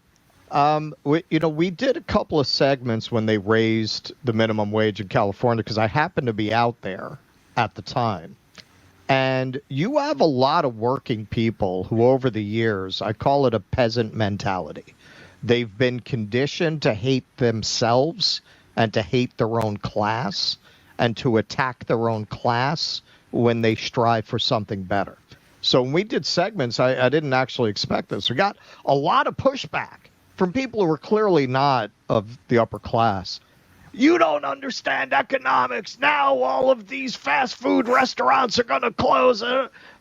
C: we did a couple of segments when they raised the minimum wage in California, because I happened to be out there at the time. And you have a lot of working people who over the years, I call it a peasant mentality. They've been conditioned to hate themselves and to hate their own class and to attack their own class when they strive for something better. So when we did segments, I didn't actually expect this. We got a lot of pushback from people who were clearly not of the upper class. You don't understand economics. Now all of these fast food restaurants are going to close.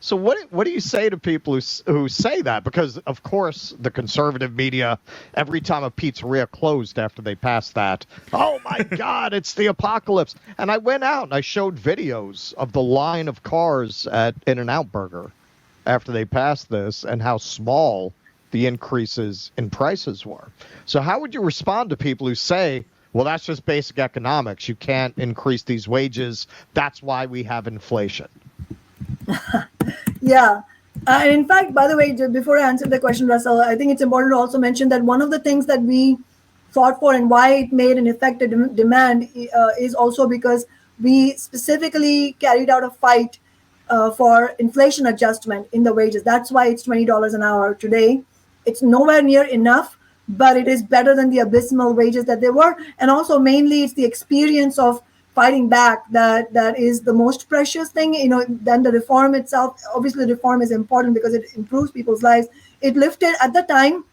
C: So what do you say to people who say that? Because, of course, the conservative media, every time a pizzeria closed after they passed that, oh, my God, it's the apocalypse. And I went out and I showed videos of the line of cars at In-N-Out Burger after they passed this and how small the increases in prices were. So how would you respond to people who say, well, that's just basic economics. You can't increase these wages. That's why we have inflation.
B: Yeah. And in fact, by the way, before I answer the question, Russell, I think it's important to also mention that one of the things that we fought for and why it made an effective demand is also because we specifically carried out a fight for inflation adjustment in the wages. That's why it's $20 an hour today. It's nowhere near enough, but it is better than the abysmal wages that they were. And also mainly it's the experience of fighting back that is the most precious thing. Then the reform itself, obviously the reform is important because it improves people's lives. It lifted, at the time,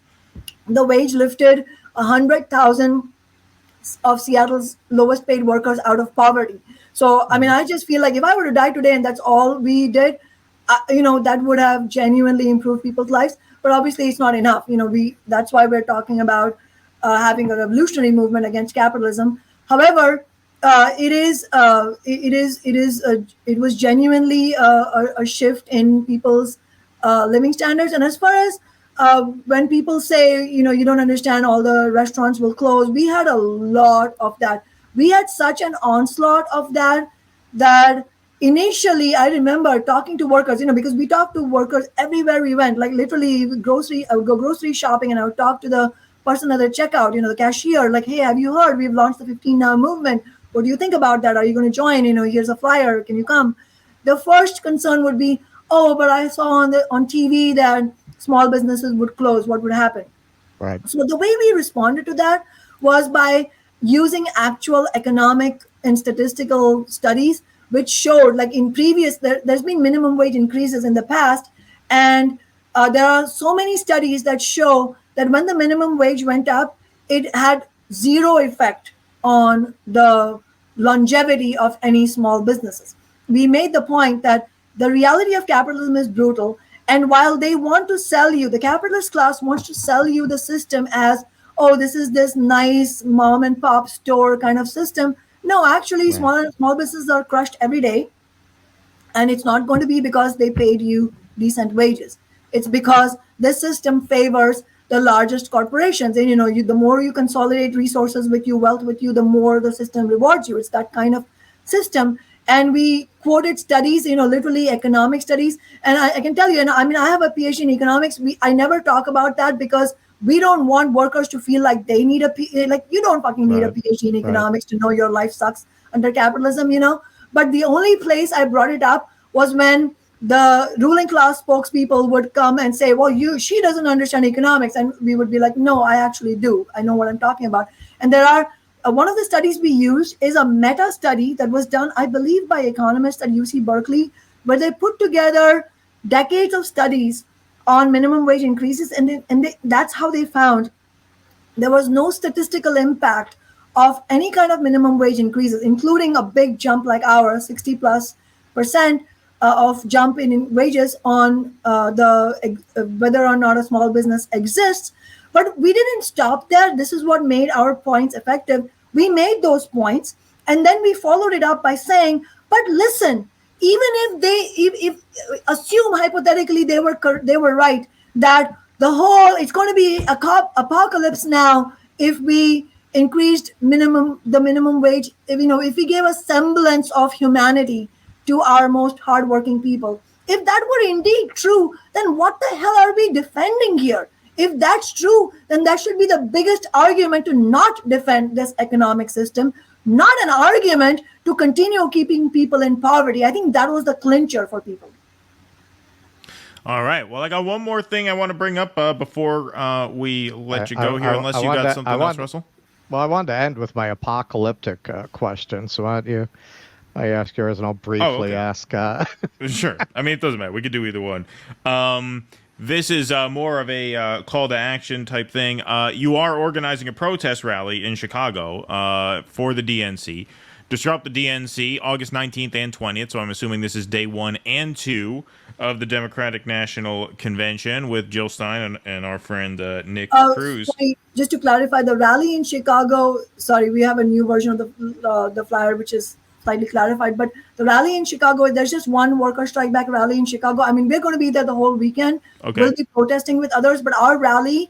B: the wage lifted 100,000 of Seattle's lowest paid workers out of poverty. So, I mean, I just feel like if I were to die today and that's all we did, that would have genuinely improved people's lives. But obviously, it's not enough. That's why we're talking about having a revolutionary movement against capitalism. However, it was genuinely a shift in people's living standards. And as far as when people say, you don't understand, all the restaurants will close, we had a lot of that. We had such an onslaught of that initially, I remember talking to workers, because we talked to workers everywhere we went, like literally I would go grocery shopping and I would talk to the person at the checkout, the cashier, like, hey, have you heard we've launched the 15 Now movement? What do you think about that? Are you going to join? Here's a flyer. Can you come? The first concern would be, oh, but I saw on TV that small businesses would close. What would happen?
C: Right.
B: So the way we responded to that was by using actual economic and statistical studies, which showed, like in previous, there's been minimum wage increases in the past. And there are so many studies that show that when the minimum wage went up, it had zero effect on the longevity of any small businesses. We made the point that the reality of capitalism is brutal. And while they want to sell you, the capitalist class wants to sell you the system as, oh, this is this nice mom and pop store kind of system. No, actually, small businesses are crushed every day. And it's not going to be because they paid you decent wages. It's because this system favors the largest corporations. And, the more you consolidate resources with you, wealth with you, the more the system rewards you. It's that kind of system. And we quoted studies, literally economic studies. And I can tell you, I have a PhD in economics. I never talk about that because we don't want workers to feel like they need you don't fucking need a PhD in economics to know your life sucks under capitalism, But the only place I brought it up was when the ruling class spokespeople would come and say, well, she doesn't understand economics. And we would be like, no, I actually do. I know what I'm talking about. And there are, one of the studies we used is a meta study that was done, I believe, by economists at UC Berkeley, where they put together decades of studies on minimum wage increases. And that's how they found there was no statistical impact of any kind of minimum wage increases, including a big jump like ours, 60+% of jump in wages on whether or not a small business exists. But we didn't stop there. This is what made our points effective. We made those points, and then we followed it up by saying, but listen, even if assume hypothetically they were right, that it's going to be a apocalypse now if we increased the minimum wage, if we gave a semblance of humanity to our most hardworking people. If that were indeed true, then what the hell are we defending here? If that's true, then that should be the biggest argument to not defend this economic system, not an argument to continue keeping people in poverty. I think that was the clincher for people.
A: All right. Well, I got one more thing I want to bring up before we let you go here, unless you got something else, Russell.
C: Well, I wanted to end with my apocalyptic question. So why don't you? I ask yours, and I'll briefly ask.
A: Sure. I mean, it doesn't matter. We could do either one. This is more of a call to action type thing. You are organizing a protest rally in Chicago for the DNC. Disrupt the DNC, August 19th and 20th. So I'm assuming this is day 1 and 2 of the Democratic National Convention with Jill Stein and our friend Nick Cruz.
B: Sorry, just to clarify, the rally in Chicago, we have a new version of the flyer, which is slightly clarified, but the rally in Chicago, there's just one worker strike back rally in Chicago. I mean, we're going to be there the whole weekend. Okay. We'll be protesting with others, but our rally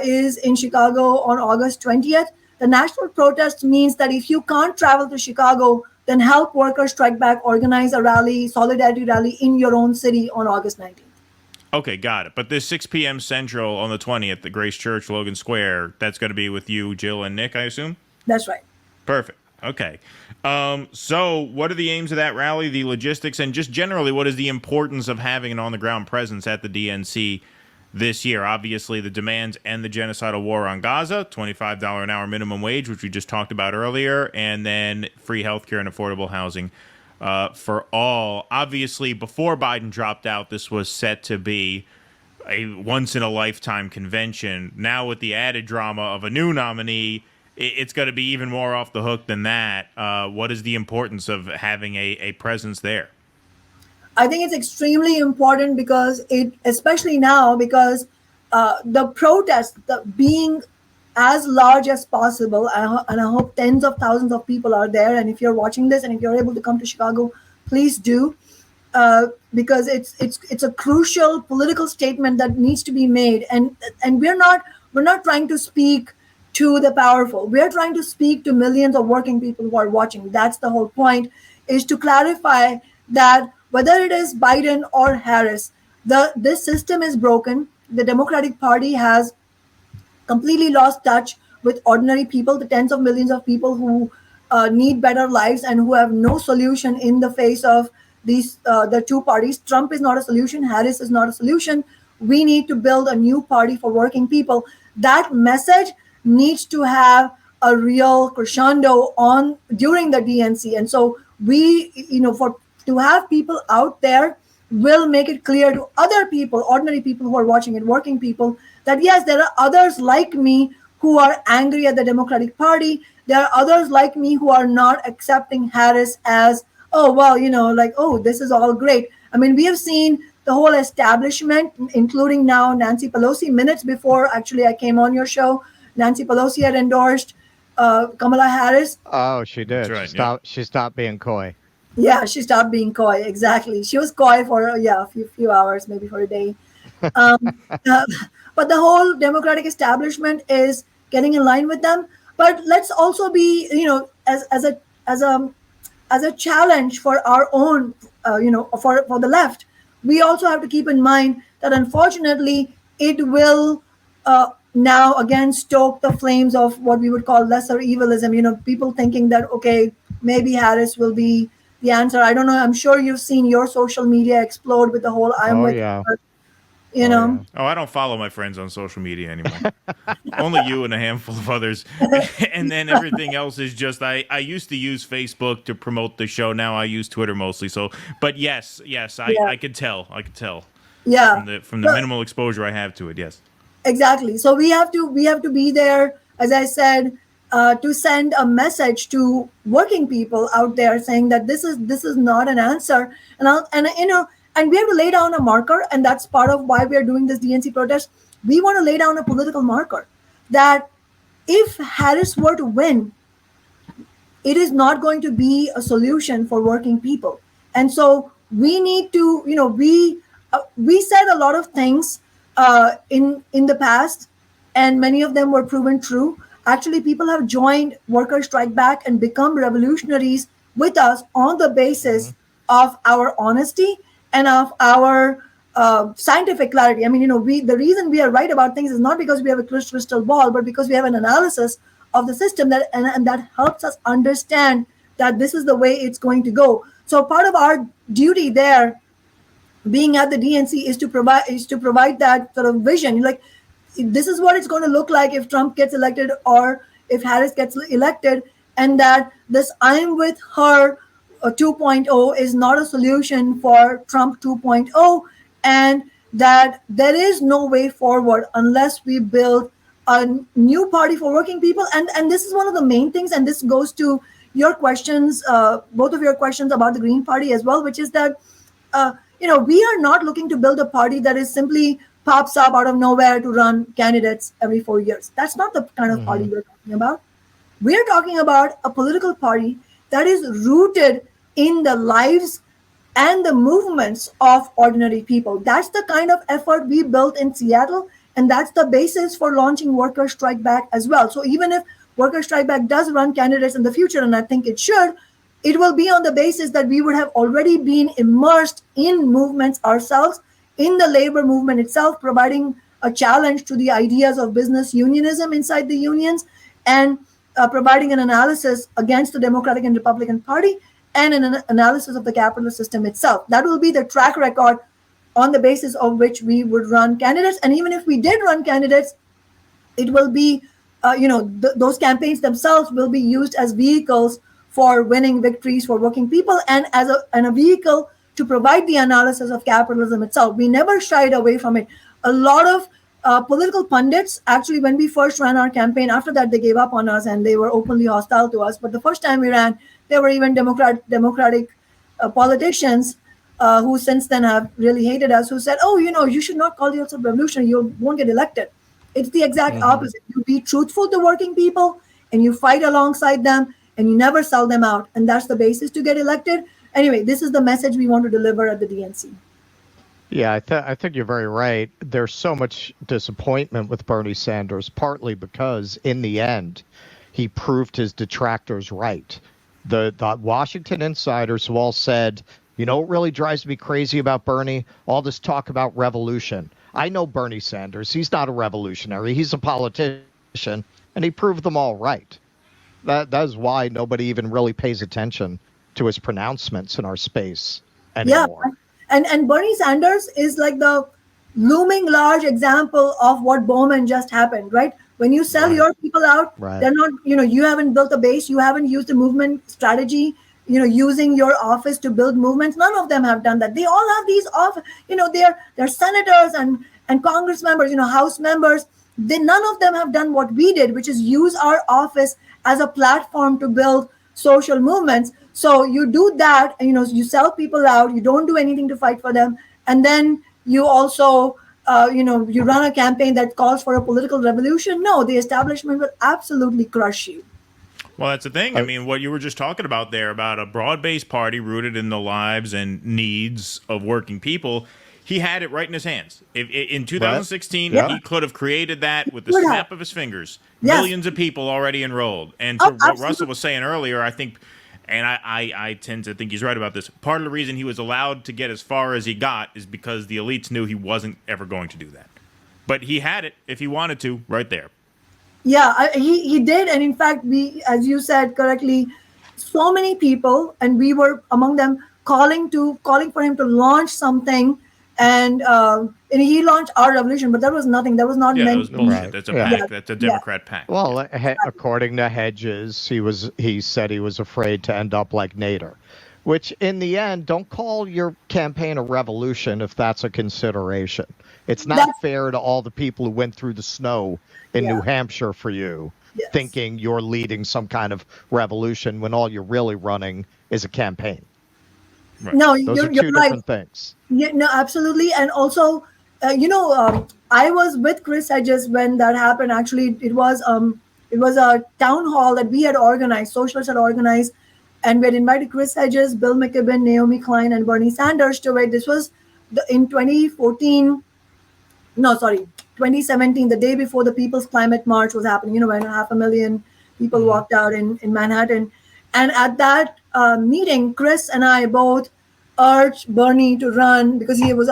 B: is in Chicago on August 20th. The national protest means that if you can't travel to Chicago, then help Workers Strike Back organize a rally, solidarity rally in your own city on August 19th.
A: Okay, got it. But this 6 p.m. Central on the 20th, the Grace Church, Logan Square, that's going to be with you, Jill, and Nick, I assume?
B: That's right.
A: Perfect. Okay. So what are the aims of that rally, the logistics, and just generally what is the importance of having an on-the-ground presence at the DNC this year. Obviously, the demands end the genocidal war on Gaza, $25 an hour minimum wage, which we just talked about earlier, and then free healthcare and affordable housing for all. Obviously, before Biden dropped out, this was set to be a once-in-a-lifetime convention. Now, with the added drama of a new nominee, it's going to be even more off the hook than that. What is the importance of having a presence there?
B: I think it's extremely important because especially now, because the protest being as large as possible, and I hope tens of thousands of people are there. And if you're watching this and if you're able to come to Chicago, please do, because it's a crucial political statement that needs to be made. And we're not trying to speak to the powerful. We're trying to speak to millions of working people who are watching. That's the whole point, is to clarify that whether it is Biden or Harris, this system is broken. The Democratic Party has completely lost touch with ordinary people, the tens of millions of people who need better lives and who have no solution in the face of the two parties. Trump is not a solution. Harris is not a solution. We need to build a new party for working people. That message needs to have a real crescendo during the DNC. And so to have people out there will make it clear to other people, ordinary people who are watching it, working people, that yes, there are others like me who are angry at the Democratic Party. There are others like me who are not accepting Harris as, oh, well, this is all great. I mean, we have seen the whole establishment, including now Nancy Pelosi, minutes before actually I came on your show, Nancy Pelosi had endorsed Kamala Harris.
C: Oh, she did.
A: That's right,
C: She stopped being coy.
B: Yeah, she stopped being coy. Exactly. She was coy for a few hours, maybe for a day. But the whole Democratic establishment is getting in line with them. But let's also be, as a challenge for our own, for the left. We also have to keep in mind that unfortunately it will now again stoke the flames of what we would call lesser evilism. People thinking that, okay, maybe Harris will be the answer. I don't know. I'm sure you've seen your social media explode with the whole I'm with her,
A: Oh, I don't follow my friends on social media anymore. Only you and a handful of others. And then everything else is just, I used to use Facebook to promote the show. Now I use Twitter mostly. So, but yes, I could tell.
B: Yeah.
A: From the minimal exposure I have to it. Yes.
B: Exactly. So we have to be there, as I said, to send a message to working people out there saying that this is not an answer. And we have to lay down a marker, and that's part of why we are doing this DNC protest. We want to lay down a political marker that if Harris were to win, it is not going to be a solution for working people. And so we need to, we said a lot of things in the past, and many of them were proven true. Actually, people have joined Workers' Strike Back and become revolutionaries with us on the basis of our honesty and of our scientific clarity. I mean, the reason we are right about things is not because we have a crystal ball, but because we have an analysis of the system and that helps us understand that this is the way it's going to go. So part of our duty there, being at the DNC, is to provide that sort of vision. Like, this is what it's going to look like if Trump gets elected or if Harris gets elected, and that this I'm with her 2.0 is not a solution for Trump 2.0, and that there is no way forward unless we build a new party for working people. And this is one of the main things, and this goes to your questions, both of your questions about the Green Party as well, which is that we are not looking to build a party that is simply pops up out of nowhere to run candidates every 4 years. That's not the kind of party we're talking about. We're talking about a political party that is rooted in the lives and the movements of ordinary people. That's the kind of effort we built in Seattle, and that's the basis for launching Workers' Strike Back as well. So even if Workers' Strike Back does run candidates in the future, and I think it should, it will be on the basis that we would have already been immersed in movements ourselves, in the labor movement itself, providing a challenge to the ideas of business unionism inside the unions, and providing an analysis against the Democratic and Republican Party, and an analysis of the capitalist system itself. That will be the track record on the basis of which we would run candidates. And even if we did run candidates, it will be, those campaigns themselves will be used as vehicles for winning victories for working people, and as a vehicle to provide the analysis of capitalism itself. We never shied away from it. A lot of political pundits, actually, when we first ran our campaign, after that they gave up on us and they were openly hostile to us. But the first time we ran, there were even democratic politicians who since then have really hated us, who said, oh, you should not call yourself revolutionary, you won't get elected. It's the exact opposite. You be truthful to working people and you fight alongside them and you never sell them out. And that's the basis to get elected. Anyway, this is the message we want to deliver at the DNC.
C: Yeah, I think you're very right. There's so much disappointment with Bernie Sanders, partly because in the end, he proved his detractors right. The Washington insiders who all said, what really drives me crazy about Bernie? All this talk about revolution. I know Bernie Sanders. He's not a revolutionary. He's a politician, and he proved them all right. That is why nobody even really pays attention to his pronouncements in our space anymore.
B: Yeah. And Bernie Sanders is like the looming large example of what Bowman just happened, right? When you sell your people out, they're not, you haven't built a base, you haven't used a movement strategy, using your office to build movements. None of them have done that. They all have these they're senators and Congress members, House members. None of them have done what we did, which is use our office as a platform to build social movements. So you do that, and you sell people out, you don't do anything to fight for them, and then you also you run a campaign that calls for a political revolution. No, the establishment will absolutely crush you.
A: Well, that's the thing. I mean, what you were just talking about there, about a broad-based party rooted in the lives and needs of working people, he had it right in his hands. In 2016, he could have created that with the snap of his fingers. Yes. Millions of people already enrolled. And to what Russell was saying earlier, I think, and I tend to think he's right about this, part of the reason he was allowed to get as far as he got is because the elites knew he wasn't ever going to do that. But he had it, if he wanted to, right there.
B: Yeah, he did. And in fact, we, as you said correctly, so many people, and we were among them, calling for him to launch something. And he launched our revolution, but that was nothing. That was not meant.
A: That was bullshit. That's a pack. That's a Democrat pack.
C: Well, according to Hedges, he said he was afraid to end up like Nader, which in the end, don't call your campaign a revolution if that's a consideration. It's not fair to all the people who went through the snow in New Hampshire for you, thinking you're leading some kind of revolution when all you're really running is a campaign.
B: Right. No,
C: those are two different things.
B: Yeah, no, absolutely. And also, I was with Chris Hedges when that happened. Actually, it was a town hall that we had organized, socialists had organized, and we had invited Chris Hedges, Bill McKibben, Naomi Klein, and Bernie Sanders to it. This was in 2017, the day before the People's Climate March was happening, when 500,000 people walked out in Manhattan. And at that meeting, Chris and I both urged Bernie to run because he was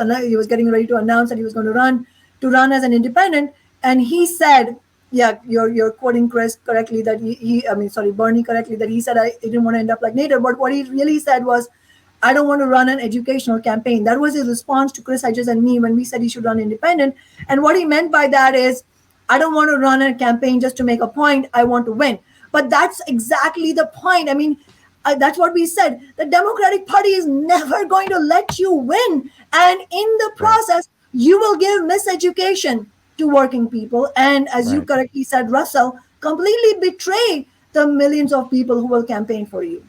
B: getting ready to announce that he was going to run as an independent. And he said, you're quoting Chris correctly, that Bernie correctly, that he said, I didn't want to end up like Nader. But what he really said was, I don't want to run an educational campaign. That was his response to Chris Hedges and me when we said he should run independent. And what he meant by that is, I don't want to run a campaign just to make a point. I want to win. But that's exactly the point. I mean, that's what we said. The Democratic Party is never going to let you win. And in the process, you will give miseducation to working people. And as you correctly said, Russell, completely betray the millions of people who will campaign for you.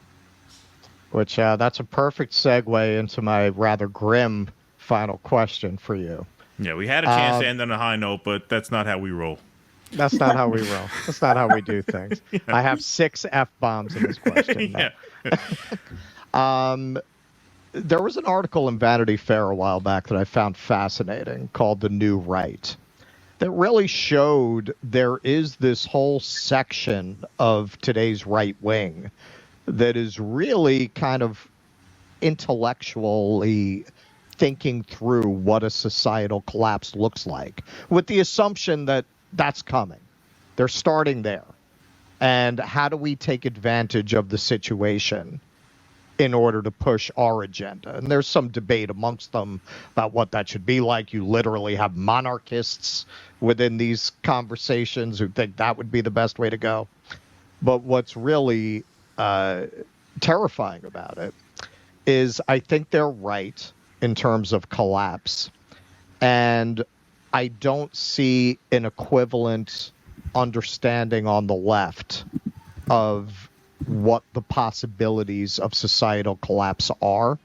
C: Which that's a perfect segue into my rather grim final question for you.
A: Yeah, we had a chance to end on a high note, but that's not how we roll.
C: That's not how we roll. That's not how we do things. I have 6 F-bombs in this question. There was an article in Vanity Fair a while back that I found fascinating called The New Right that really showed there is this whole section of today's right wing that is really kind of intellectually thinking through what a societal collapse looks like, with the assumption that that's coming. They're starting there. And how do we take advantage of the situation in order to push our agenda. And there's some debate amongst them about what that should be like. You literally have monarchists within these conversations who think that would be the best way to go. But what's really terrifying about it is I think they're right in terms of collapse. And I don't see an equivalent understanding on the left of what the possibilities of societal collapse are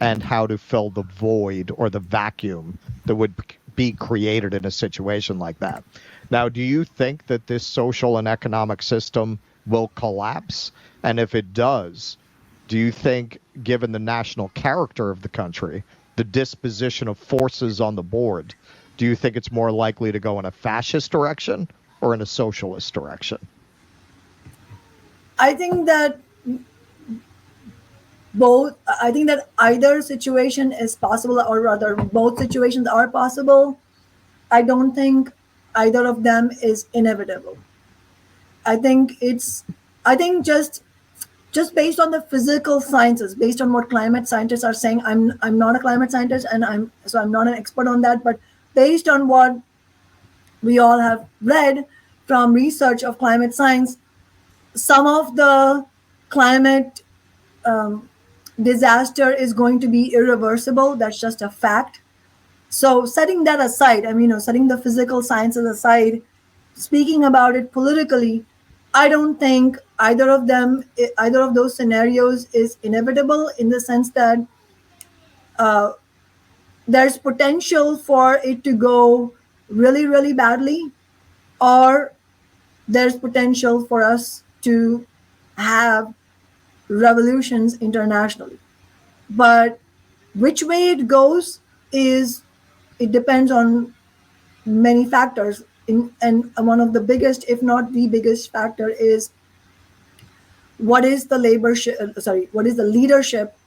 C: and how to fill the void or the vacuum that would be created in a situation like that. Now, do you think that this social and economic system will collapse? And if it does, do you think, given the national character of the country, the disposition of forces on the board, do you think it's more likely to go in a fascist direction or in a socialist direction?
B: I think that either situation is possible, or rather both situations are possible. I don't think either of them is inevitable. I think just based on the physical sciences, based on what climate scientists are saying, I'm not a climate scientist and I'm not an expert on that, but based on what we all have read from research of climate science, some of the climate disaster is going to be irreversible. That's just a fact. So setting that aside, setting the physical sciences aside, speaking about it politically, I don't think either of those scenarios is inevitable, in the sense that there's potential for it to go really, really badly, or there's potential for us to have revolutions internationally. But which way it goes it depends on many factors. And one of the biggest, if not the biggest factor, is what is the leadership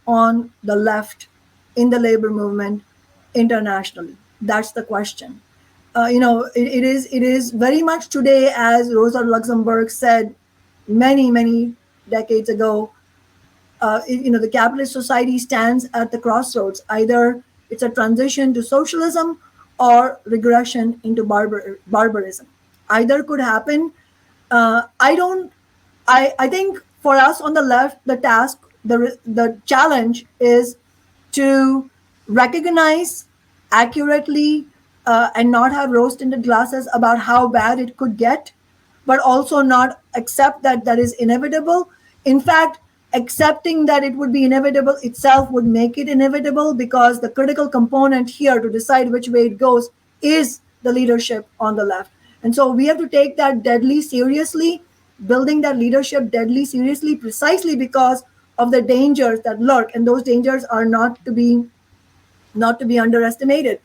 B: on the left in the labor movement internationally? That's the question. It is very much today, as Rosa Luxemburg said many decades ago. The capitalist society stands at the crossroads. Either it's a transition to socialism or regression into barbarism. Either could happen. I think for us on the left, the task, the challenge is to recognize accurately and not have rose-tinted glasses about how bad it could get, but also not accept that is inevitable. In fact, accepting that it would be inevitable itself would make it inevitable, because the critical component here to decide which way it goes is the leadership on the left. And so we have to take that deadly seriously, building that leadership deadly seriously, precisely because of the dangers that lurk, and those dangers are not to be underestimated.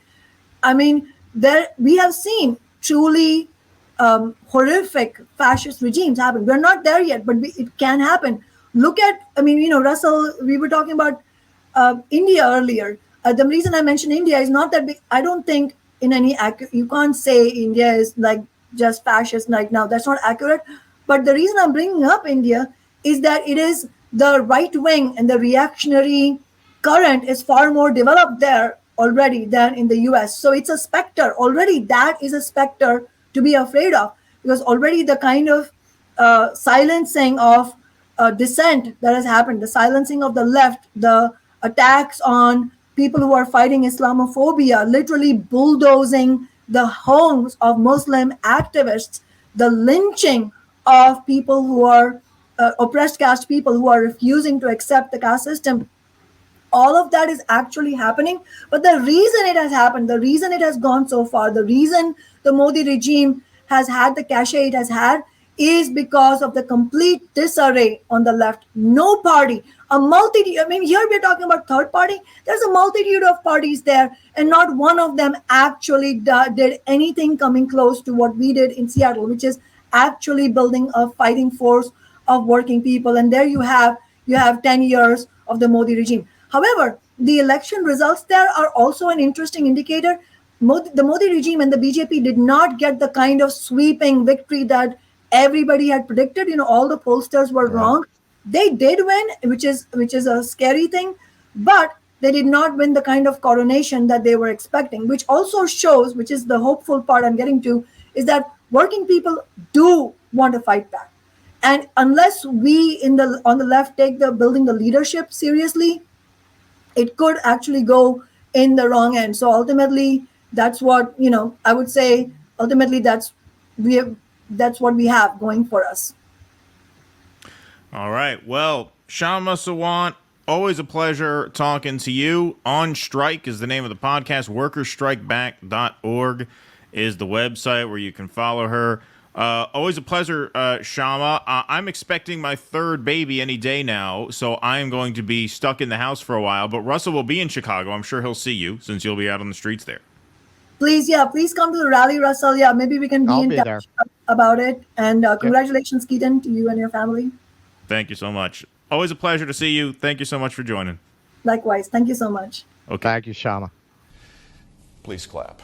B: We have seen truly horrific fascist regimes happen. We're not there yet, but it can happen. Look at, Russell, we were talking about India earlier. The reason I mentioned India is not that big. I don't think you can't say India is like just fascist right now. That's not accurate. But the reason I'm bringing up India is that it is the right wing and the reactionary current is far more developed there already than in the US. So it's a specter. Already that is a specter to be afraid of, because already the kind of silencing of dissent that has happened, the silencing of the left, the attacks on people who are fighting Islamophobia, literally bulldozing the homes of Muslim activists, the lynching of people who are oppressed caste people who are refusing to accept the caste system. All of that is actually happening. But the reason it has happened, the reason it has gone so far, the reason the Modi regime has had the cachet it has had, is because of the complete disarray on the left. No party, a multitude, here we're talking about third party. There's a multitude of parties there, and not one of them actually did anything coming close to what we did in Seattle, which is actually building a fighting force of working people. And there you have 10 years of the Modi regime. However, the election results there are also an interesting indicator. The Modi regime and the BJP did not get the kind of sweeping victory that everybody had predicted. All the pollsters were wrong. They did win, which is a scary thing, but they did not win the kind of coronation that they were expecting, which also shows, which is the hopeful part I'm getting to, is that working people do want to fight back. And unless we on the left take the building the leadership seriously, it could actually go in the wrong end. So ultimately, that's what, I would say, ultimately that's what we have going for us.
A: All right. Well, Kshama Sawant, always a pleasure talking to you. On Strike is the name of the podcast. Workerstrikeback.org is the website where you can follow her. Always a pleasure, Kshama. I'm expecting my third baby any day now, so I am going to be stuck in the house for a while. But Russell will be in Chicago. I'm sure he'll see you since you'll be out on the streets there.
B: Please come to the rally, Russell. Yeah, maybe we can be in touch about it. And congratulations, Keaton, to you and your family.
A: Thank you so much. Always a pleasure to see you. Thank you so much for joining.
B: Likewise. Thank you so much.
C: Okay. Thank you, Kshama.
F: Please clap.